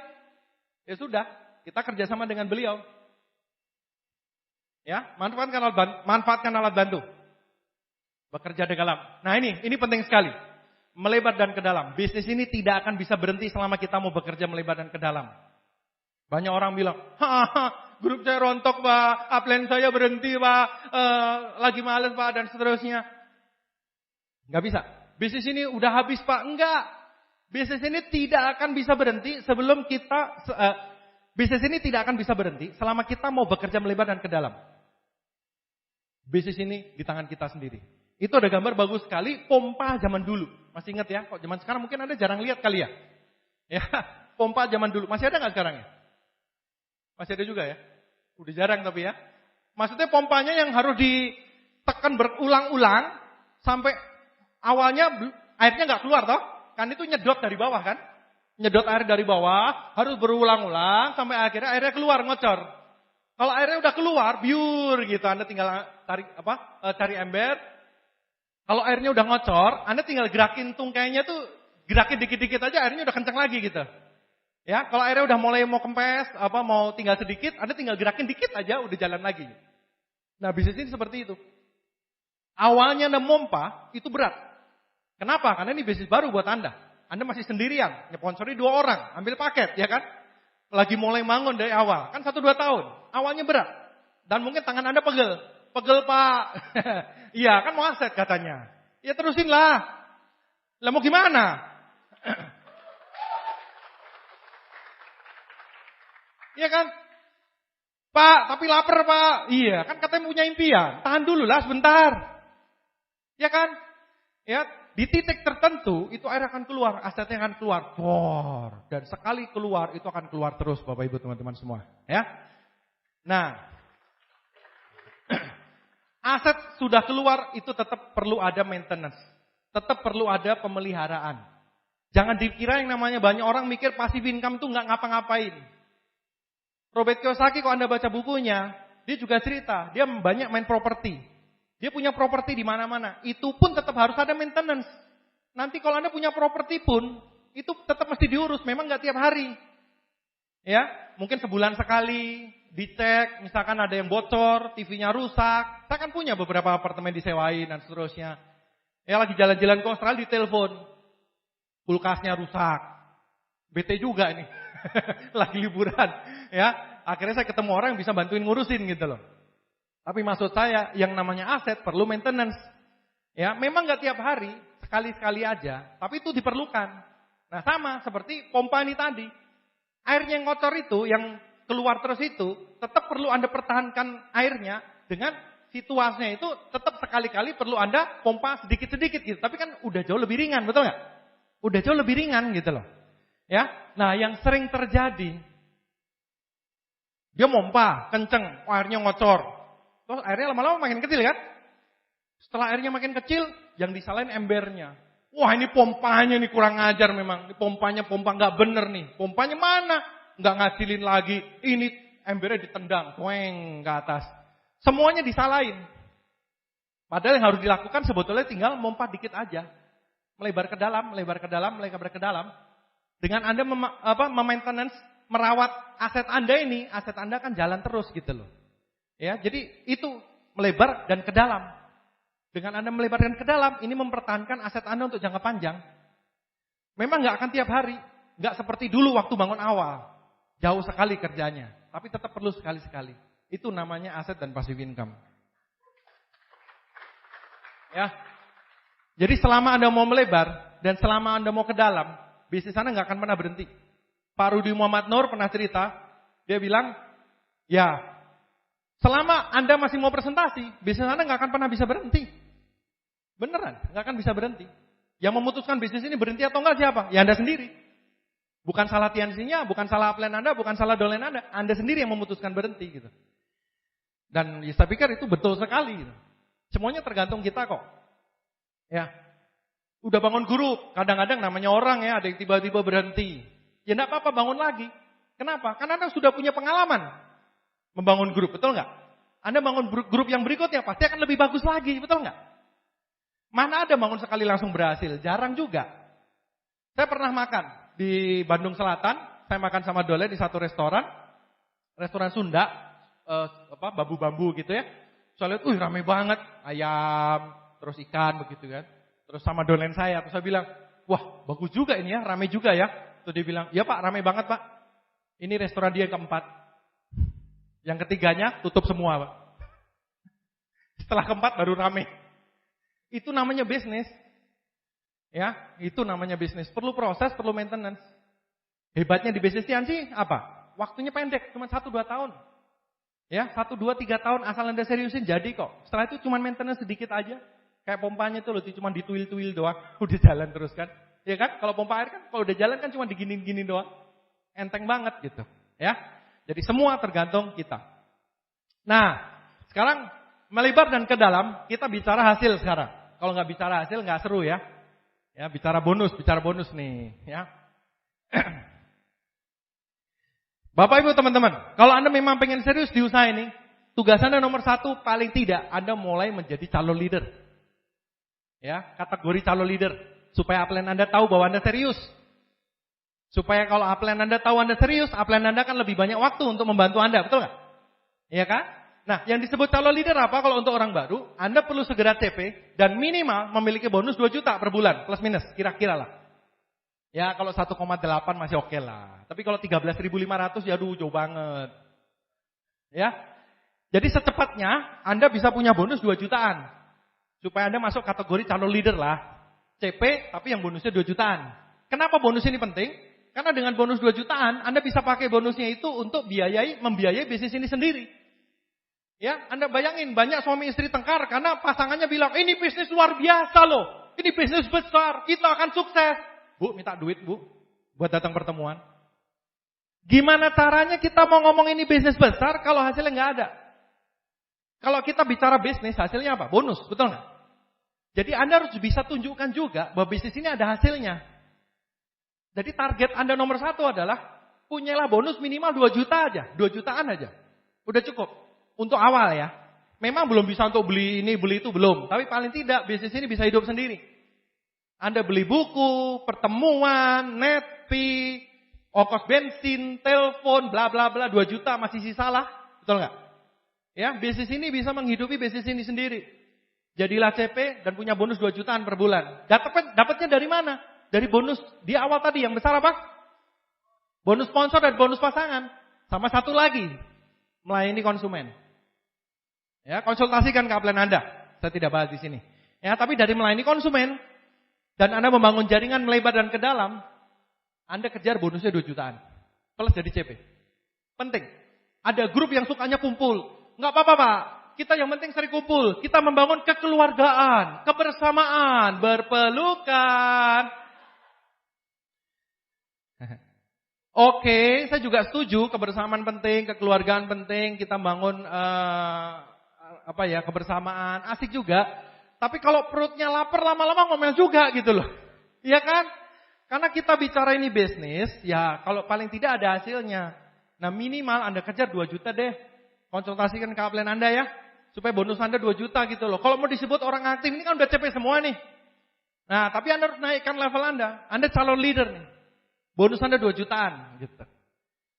Ya sudah, kita kerjasama dengan beliau. Ya, manfaatkan alat bantu. Bekerja di dalam. Nah ini penting sekali. Melebar dan ke dalam. Bisnis ini tidak akan bisa berhenti selama kita mau bekerja melebar dan ke dalam. Banyak orang bilang, grup saya rontok Pak, upline saya berhenti Pak, lagi males Pak, dan seterusnya. Nggak bisa. Bisnis ini udah habis Pak. Enggak. Bisnis ini tidak akan bisa berhenti sebelum kita, bisnis ini tidak akan bisa berhenti selama kita mau bekerja melebar dan ke dalam. Bisnis ini di tangan kita sendiri. Itu ada gambar bagus sekali, pompa zaman dulu. Masih ingat ya? Kok zaman sekarang mungkin Anda jarang lihat kali ya? Ya, pompa zaman dulu. Masih ada nggak sekarang ya? Masih ada juga ya? Udah jarang tapi ya. Maksudnya pompanya yang harus ditekan berulang-ulang sampai awalnya airnya nggak keluar toh? Kan itu nyedot dari bawah kan? Nyedot air dari bawah, harus berulang-ulang sampai akhirnya airnya keluar ngocor. Kalau airnya udah keluar, biur gitu, Anda tinggal cari ember. Kalau airnya udah ngocor, Anda tinggal gerakin tungkainya tuh, gerakin dikit-dikit aja airnya udah kencang lagi gitu. Ya, kalau airnya udah mulai mau kempes, mau tinggal sedikit, Anda tinggal gerakin dikit aja udah jalan lagi. Nah, bisnis ini seperti itu. Awalnya memompa itu berat. Kenapa? Karena ini bisnis baru buat Anda. Anda masih sendirian, nyponsori 2 orang, ambil paket, ya kan? Lagi mulai bangun dari awal, kan 1-2 tahun. Awalnya berat. Dan mungkin tangan Anda pegel. Pegel Pak. Iya, kan mau aset katanya. Ya terusin lah. Lah mau gimana? Iya kan? Pak, tapi lapar Pak. Iya, kan katanya punya impian. Tahan dulu lah sebentar. Ya kan? Ya, di titik tertentu itu air akan keluar, asetnya akan keluar. Dan sekali keluar itu akan keluar terus Bapak Ibu teman-teman semua. Ya. Nah, aset sudah keluar itu tetap perlu ada maintenance. Tetap perlu ada pemeliharaan. Jangan dikira yang namanya banyak orang mikir passive income itu nggak ngapa-ngapain. Robert Kiyosaki kalau Anda baca bukunya, dia juga cerita, dia banyak main properti. Dia punya properti di mana-mana. Itu pun tetap harus ada maintenance. Nanti kalau Anda punya properti pun, itu tetap mesti diurus. Memang nggak tiap hari. Ya, mungkin sebulan sekali dicek. Misalkan ada yang bocor, TV-nya rusak. Saya kan punya beberapa apartemen disewain dan seterusnya. Ya lagi jalan-jalan ke Australia ditelepon, kulkasnya rusak. Bete juga nih, lagi liburan. Ya, akhirnya saya ketemu orang yang bisa bantuin ngurusin gitu loh. Tapi maksud saya, yang namanya aset perlu maintenance. Ya, memang nggak tiap hari, sekali-sekali aja, tapi itu diperlukan. Nah, sama seperti pompa ini tadi. Airnya yang kotor itu, yang keluar terus itu, tetap perlu Anda pertahankan airnya dengan situasinya itu tetap sekali-kali perlu Anda pompa sedikit-sedikit gitu. Tapi kan udah jauh lebih ringan, betul nggak? Udah jauh lebih ringan gitu loh. Ya, nah yang sering terjadi, dia pompa kenceng, airnya ngocor. Terus airnya lama-lama makin kecil kan? Setelah airnya makin kecil, yang disalahin embernya. Wah ini pompanya nih kurang ajar memang. Ini pompanya pompa nggak bener nih. Pompanya mana? Nggak ngasilin lagi. Ini embernya ditendang, weng ke atas. Semuanya disalahin. Padahal yang harus dilakukan sebetulnya tinggal lompat dikit aja. Melebar ke dalam, melebar ke dalam, melebar ke dalam. Dengan Anda maintenance, merawat aset Anda ini, aset Anda kan jalan terus gitu loh. Ya, jadi itu melebar dan ke dalam. Dengan Anda melebar dan ke dalam, ini mempertahankan aset Anda untuk jangka panjang. Memang nggak akan tiap hari, nggak seperti dulu waktu bangun awal. Jauh sekali kerjanya, tapi tetap perlu sekali-sekali. Itu namanya aset dan passive income. Ya. Jadi selama Anda mau melebar dan selama Anda mau ke dalam, bisnis Anda nggak akan pernah berhenti. Pak Rudi Muhammad Nur pernah cerita, dia bilang, ya selama Anda masih mau presentasi, bisnis Anda nggak akan pernah bisa berhenti. Beneran, nggak akan bisa berhenti. Yang memutuskan bisnis ini berhenti atau enggak siapa? Ya Anda sendiri. Bukan salah TNC-nya, bukan salah upline Anda, bukan salah downline Anda. Anda sendiri yang memutuskan berhenti gitu. Dan saya pikir itu betul sekali. Gitu. Semuanya tergantung kita kok. Ya, udah bangun grup, kadang-kadang namanya orang ya, ada yang tiba-tiba berhenti. Ya enggak apa-apa, bangun lagi. Kenapa? Karena Anda sudah punya pengalaman membangun grup, betul nggak? Anda bangun grup yang berikutnya pasti akan lebih bagus lagi, betul nggak? Mana ada bangun sekali langsung berhasil? Jarang juga. Saya pernah makan di Bandung Selatan, saya makan sama Dole di satu restoran Sunda, bambu-bambu gitu ya. Saya lihat, rame banget, ayam, terus ikan begitu kan. Terus sama dolen saya, terus saya bilang, wah bagus juga ini ya, rame juga ya. Terus dia bilang, ya Pak, rame banget Pak. Ini restoran dia yang keempat. Yang ketiganya tutup semua Pak. Setelah keempat baru rame. Itu namanya bisnis. Ya, itu namanya bisnis. Perlu proses, perlu maintenance. Hebatnya di bisnis TNC apa? Waktunya pendek, cuma 1-2 tahun. Ya, 1, 2, 3 tahun asal Anda seriusin jadi kok. Setelah itu cuma maintenance sedikit aja. Kayak pompanya itu loh, cuma dituil-tuil doang, udah jalan terus kan. Ya kan? Kalau pompa air kan kalau udah jalan kan cuma digini-gini doang. Enteng banget gitu, ya. Jadi semua tergantung kita. Nah, sekarang melebar dan ke dalam, kita bicara hasil sekarang. Kalau nggak bicara hasil nggak seru ya. Ya, bicara bonus nih, ya. Bapak Ibu teman-teman, kalau Anda memang pengen serius di usaha ini, tugas Anda nomor 1 paling tidak Anda mulai menjadi calon leader. Ya, kategori calon leader supaya upline Anda tahu bahwa Anda serius. Supaya kalau upline Anda tahu Anda serius, upline Anda kan lebih banyak waktu untuk membantu Anda, betul nggak? Iya kan? Nah, yang disebut calon leader apa kalau untuk orang baru? Anda perlu segera CP dan minimal memiliki bonus 2 juta per bulan, plus minus, kira-kira lah. Ya kalau 1,8 masih oke lah. Tapi kalau 13.500 ya aduh jauh banget. Ya. Jadi secepatnya Anda bisa punya bonus 2 jutaan. Supaya Anda masuk kategori calon leader lah. CP tapi yang bonusnya 2 jutaan. Kenapa bonus ini penting? Karena dengan bonus 2 jutaan Anda bisa pakai bonusnya itu untuk membiayai bisnis ini sendiri. Ya, Anda bayangin banyak suami istri tengkar karena pasangannya bilang, "Ini bisnis luar biasa loh. Ini bisnis besar, kita akan sukses." Bu, minta duit Bu, buat datang pertemuan. Gimana caranya kita mau ngomong ini bisnis besar kalau hasilnya nggak ada? Kalau kita bicara bisnis, hasilnya apa? Bonus, betul nggak? Jadi Anda harus bisa tunjukkan juga bahwa bisnis ini ada hasilnya. Jadi target Anda nomor 1 adalah, punyalah bonus minimal 2 juta aja, 2 jutaan aja. Udah cukup, untuk awal ya. Memang belum bisa untuk beli ini, beli itu, belum. Tapi paling tidak bisnis ini bisa hidup sendiri. Anda beli buku, pertemuan, net fee, ongkos bensin, telepon, bla bla bla, 2 juta masih sisa lah, betul nggak? Ya, bisnis ini bisa menghidupi bisnis ini sendiri. Jadilah CP dan punya bonus 2 jutaan per bulan. Dapatnya dari mana? Dari bonus di awal tadi yang besar apa? Bonus sponsor dan bonus pasangan. Sama satu lagi, melayani konsumen. Ya, konsultasikan ke upline Anda. Saya tidak bahas di sini. Ya, tapi dari melayani konsumen dan Anda membangun jaringan melebar dan ke dalam, Anda kejar bonusnya 2 jutaan. Plus jadi CP. Penting. Ada grup yang sukanya kumpul. Nggak apa-apa Pak. Kita yang penting sering kumpul. Kita membangun kekeluargaan, kebersamaan, berpelukan. Oke, saya juga setuju. Kebersamaan penting, kekeluargaan penting. Kita bangun kebersamaan. Asik juga. Tapi kalau perutnya lapar lama-lama ngomel juga gitu loh. Iya kan? Karena kita bicara ini bisnis, ya kalau paling tidak ada hasilnya. Nah minimal Anda kejar 2 juta deh. Konsultasikan ke upline Anda ya. Supaya bonus Anda 2 juta gitu loh. Kalau mau disebut orang aktif ini kan udah CP semua nih. Nah tapi Anda harus naikkan level Anda. Anda calon leader nih. Bonus Anda 2 jutaan gitu.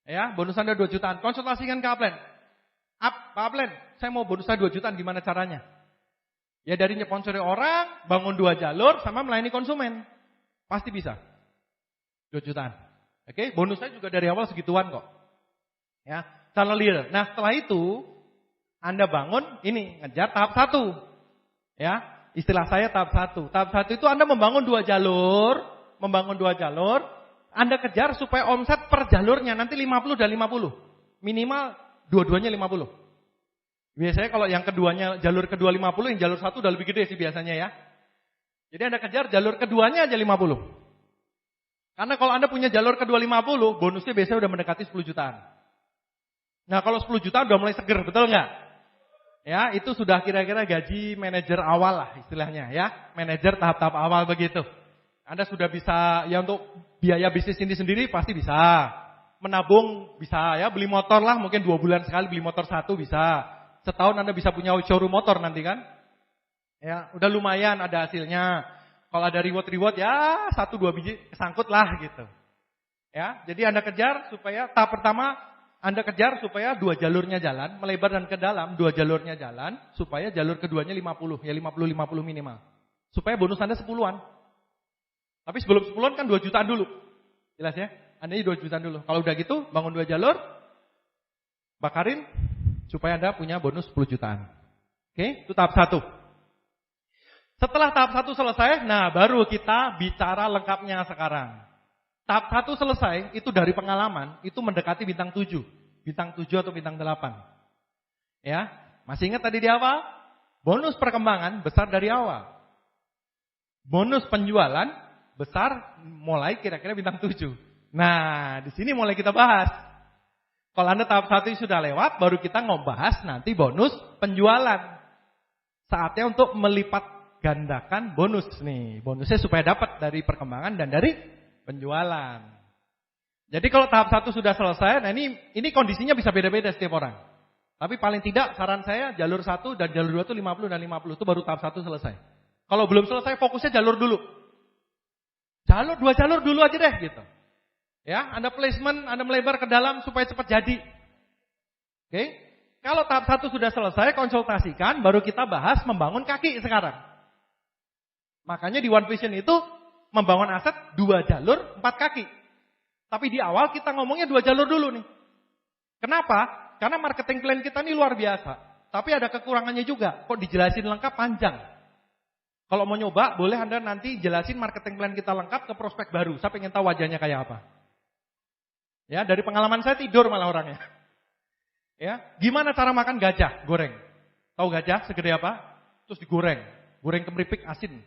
Ya, bonus Anda 2 jutaan. Konsultasikan ke upline. Pak upline, saya mau bonus saya 2 jutaan, gimana caranya? Ya dari nyponsori orang, bangun 2 jalur, sama melayani konsumen. Pasti bisa. 2 jutaan. Oke, bonus saya juga dari awal segituan kok. Ya, calon leader. Nah setelah itu, Anda bangun, ini ngejar tahap 1. Ya, istilah saya tahap 1. Tahap 1 itu Anda membangun 2 jalur, Anda kejar supaya omset per jalurnya nanti 50 dan 50. Minimal dua-duanya 50. Biasanya kalau yang keduanya jalur kedua 50, yang jalur 1 udah lebih gede sih biasanya ya. Jadi Anda kejar jalur keduanya aja 50. Karena kalau Anda punya jalur kedua 50, bonusnya biasanya udah mendekati 10 jutaan. Nah kalau 10 juta udah mulai seger, betul nggak? Ya itu sudah kira-kira gaji manajer awal lah istilahnya ya. Manajer tahap-tahap awal begitu. Anda sudah bisa ya untuk biaya bisnis ini sendiri pasti bisa. Menabung bisa ya, beli motor lah mungkin 2 bulan sekali beli motor 1 bisa. Setahun Anda bisa punya showroom motor nanti kan. Ya, udah lumayan ada hasilnya. Kalau ada reward ya 1-2 biji kesangkut lah gitu. Ya, jadi Anda kejar supaya tahap pertama Anda kejar supaya 2 jalurnya jalan, melebar dan ke dalam 2 jalurnya jalan supaya jalur keduanya 50, ya 50 minimal. Supaya bonus Anda 10-an. Tapi sebelum 10-an kan 2 jutaan dulu. Jelas ya? Anda 2 jutaan dulu. Kalau udah gitu, bangun 2 jalur, bakarin, supaya Anda punya bonus 10 jutaan. Oke, itu tahap 1. Setelah tahap 1 selesai, nah baru kita bicara lengkapnya sekarang. Tahap 1 selesai, itu dari pengalaman, itu mendekati bintang 7. Bintang 7 atau bintang 8. Ya, masih ingat tadi di awal? Bonus perkembangan besar dari awal. Bonus penjualan besar mulai kira-kira bintang 7. Nah, di sini mulai kita bahas. Kalau Anda tahap 1 sudah lewat, baru kita ngebahas nanti bonus penjualan. Saatnya untuk melipat gandakan bonus nih. Bonusnya supaya dapat dari perkembangan dan dari penjualan. Jadi kalau tahap 1 sudah selesai, nah ini kondisinya bisa beda-beda setiap orang. Tapi paling tidak saran saya jalur 1 dan jalur 2 itu 50 dan 50 itu baru tahap 1 selesai. Kalau belum selesai fokusnya jalur dulu. 2 jalur dulu aja deh gitu. Ya, Anda placement, Anda melebar ke dalam supaya cepat jadi. Oke? Kalau tahap 1 sudah selesai, konsultasikan, baru kita bahas membangun kaki sekarang. Makanya di One Vision itu membangun aset 2 jalur, 4 kaki. Tapi di awal kita ngomongnya 2 jalur dulu nih. Kenapa? Karena marketing plan kita ini luar biasa. Tapi ada kekurangannya juga. Kok dijelasin lengkap panjang. Kalau mau nyoba, boleh Anda nanti jelasin marketing plan kita lengkap ke prospek baru. Saya pengen tahu wajahnya kayak apa. Ya, dari pengalaman saya tidur malah orangnya. Ya, gimana cara makan gajah goreng? Tahu gajah segede apa? Terus digoreng, goreng kemeripik asin.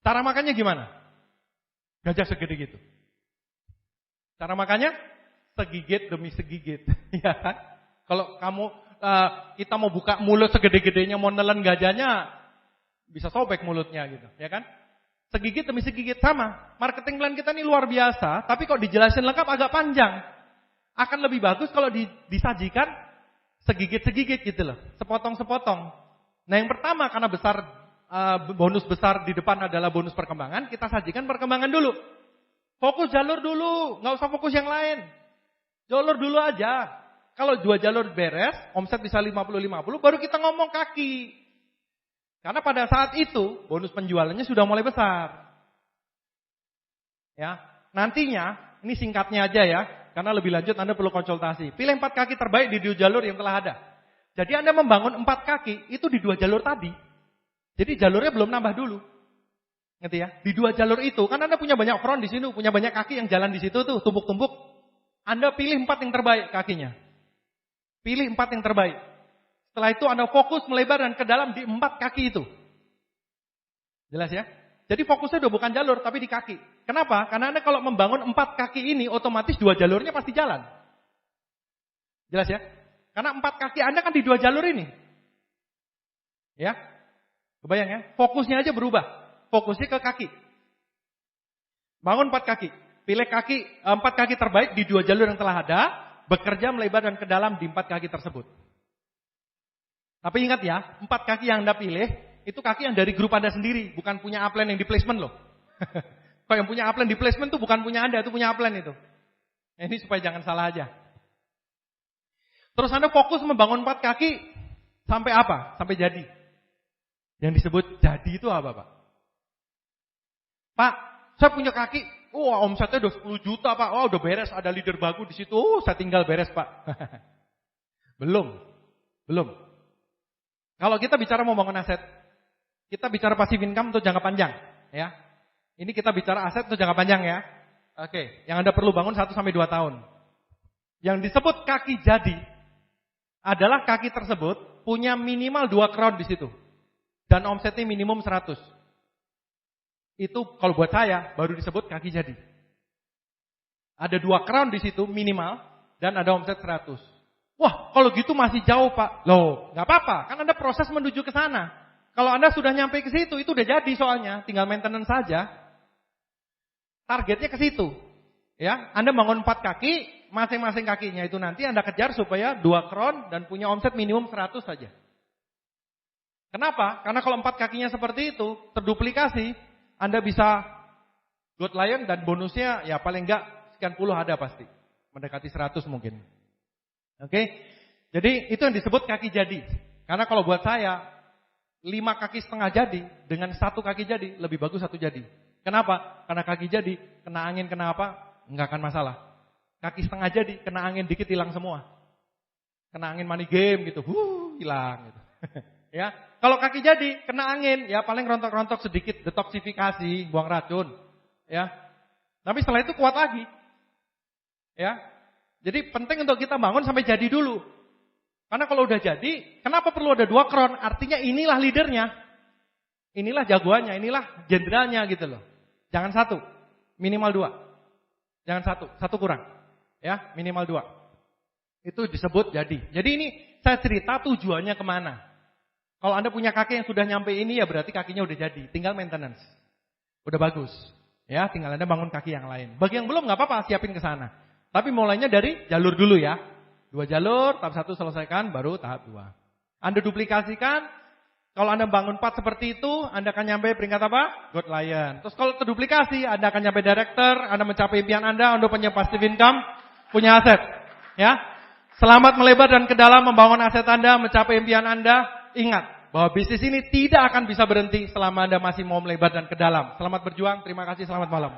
Cara makannya gimana? Gajah segede gitu. Cara makannya segigit demi segigit, ya kan? Kalau kita mau buka mulut segede-gedenya mau nelen gajahnya, bisa sobek mulutnya gitu, ya kan? Segigit demi segigit sama. Marketing plan kita ini luar biasa, tapi kok dijelasin lengkap agak panjang. Akan lebih bagus kalau disajikan segigit-segigit gitu loh, sepotong-sepotong. Nah yang pertama karena bonus besar di depan adalah bonus perkembangan, kita sajikan perkembangan dulu. Fokus jalur dulu, nggak usah fokus yang lain. Jalur dulu aja. Kalau 2 jalur beres, omset bisa 50-50, baru kita ngomong kaki. Karena pada saat itu bonus penjualannya sudah mulai besar. Ya, nantinya ini singkatnya aja ya, karena lebih lanjut Anda perlu konsultasi. Pilih 4 kaki terbaik di 2 jalur yang telah ada. Jadi Anda membangun 4 kaki itu di 2 jalur tadi. Jadi jalurnya belum nambah dulu. Ngerti ya? Di 2 jalur itu kan Anda punya banyak front di sini, punya banyak kaki yang jalan di situ tuh, tumpuk-tumpuk. Anda pilih 4 yang terbaik kakinya. Pilih 4 yang terbaik. Setelah itu Anda fokus melebar dan ke dalam di 4 kaki itu. Jelas ya? Jadi fokusnya udah bukan jalur tapi di kaki. Kenapa? Karena Anda kalau membangun 4 kaki ini otomatis 2 jalurnya pasti jalan. Jelas ya? Karena 4 kaki Anda kan di 2 jalur ini. Ya? Kebayang ya? Fokusnya aja berubah. Fokusnya ke kaki. Bangun 4 kaki. Pilih 4 kaki terbaik di 2 jalur yang telah ada. bekerja melebar dan ke dalam di 4 kaki tersebut. Tapi ingat ya, 4 kaki yang Anda pilih, itu kaki yang dari grup Anda sendiri, bukan punya upline yang di placement loh. Kalau yang punya upline di placement itu bukan punya Anda, itu punya upline itu. Ini supaya jangan salah aja. Terus Anda fokus membangun 4 kaki, sampai apa? Sampai jadi. Yang disebut jadi itu apa, Pak? Pak, saya punya kaki, wah omsetnya udah 10 juta Pak, wah udah beres, ada leader bagus di situ, saya tinggal beres Pak. Belum. Kalau kita bicara mau bangun aset, kita bicara passive income untuk jangka panjang, ya. Ini kita bicara aset untuk jangka panjang ya. Oke, yang Anda perlu bangun 1-2 tahun. Yang disebut kaki jadi adalah kaki tersebut punya minimal 2 crown di situ. Dan omsetnya minimum 100. Itu kalau buat saya baru disebut kaki jadi. Ada 2 crown di situ minimal dan ada omset 100. Wah, kalau gitu masih jauh Pak. Loh, nggak apa-apa, kan Anda proses menuju ke sana. Kalau Anda sudah nyampe ke situ, itu udah jadi soalnya, tinggal maintenance saja. Targetnya ke situ. Ya, Anda bangun 4 kaki, masing-masing kakinya itu nanti Anda kejar supaya 2 crown dan punya omset minimum 100 saja. Kenapa? Karena kalau 4 kakinya seperti itu, terduplikasi, Anda bisa good lion dan bonusnya ya paling enggak sekian puluh ada pasti. Mendekati 100 mungkin. Oke? Jadi itu yang disebut kaki jadi. Karena kalau buat saya, 5 kaki setengah jadi dengan 1 kaki jadi lebih bagus 1 jadi. Kenapa? Karena kaki jadi, kena angin kena apa? Enggak akan masalah. Kaki setengah jadi, kena angin dikit hilang semua. Kena angin money game gitu, hilang gitu. Ya, kalau kaki jadi kena angin, ya paling rontok-rontok sedikit, detoksifikasi, buang racun, ya. Tapi setelah itu kuat lagi, ya. Jadi penting untuk kita bangun sampai jadi dulu. Karena kalau udah jadi, kenapa perlu ada 2 crown? Artinya inilah leadernya, inilah jagoannya, inilah jenderalnya gitu loh. Jangan 1, minimal 2. Jangan 1 kurang, ya minimal 2. Itu disebut jadi. Jadi ini saya cerita tujuannya kemana. Kalau Anda punya kaki yang sudah nyampe ini ya berarti kakinya udah jadi, tinggal maintenance. Udah bagus. Ya, tinggal Anda bangun kaki yang lain. Bagi yang belum enggak apa-apa, siapin ke sana. Tapi mulainya dari jalur dulu ya. 2 jalur, tahap 1 selesaikan baru tahap 2. Anda duplikasikan, kalau Anda bangun 4 seperti itu, Anda akan nyampe peringkat apa? Good Lion. Terus kalau terduplikasi, Anda akan nyampe director, Anda mencapai impian Anda punya passive income, punya aset. Ya. Selamat melebar dan ke dalam membangun aset Anda, mencapai impian Anda. Ingat bahwa bisnis ini tidak akan bisa berhenti selama Anda masih mau melebar dan ke dalam. Selamat berjuang, terima kasih, selamat malam.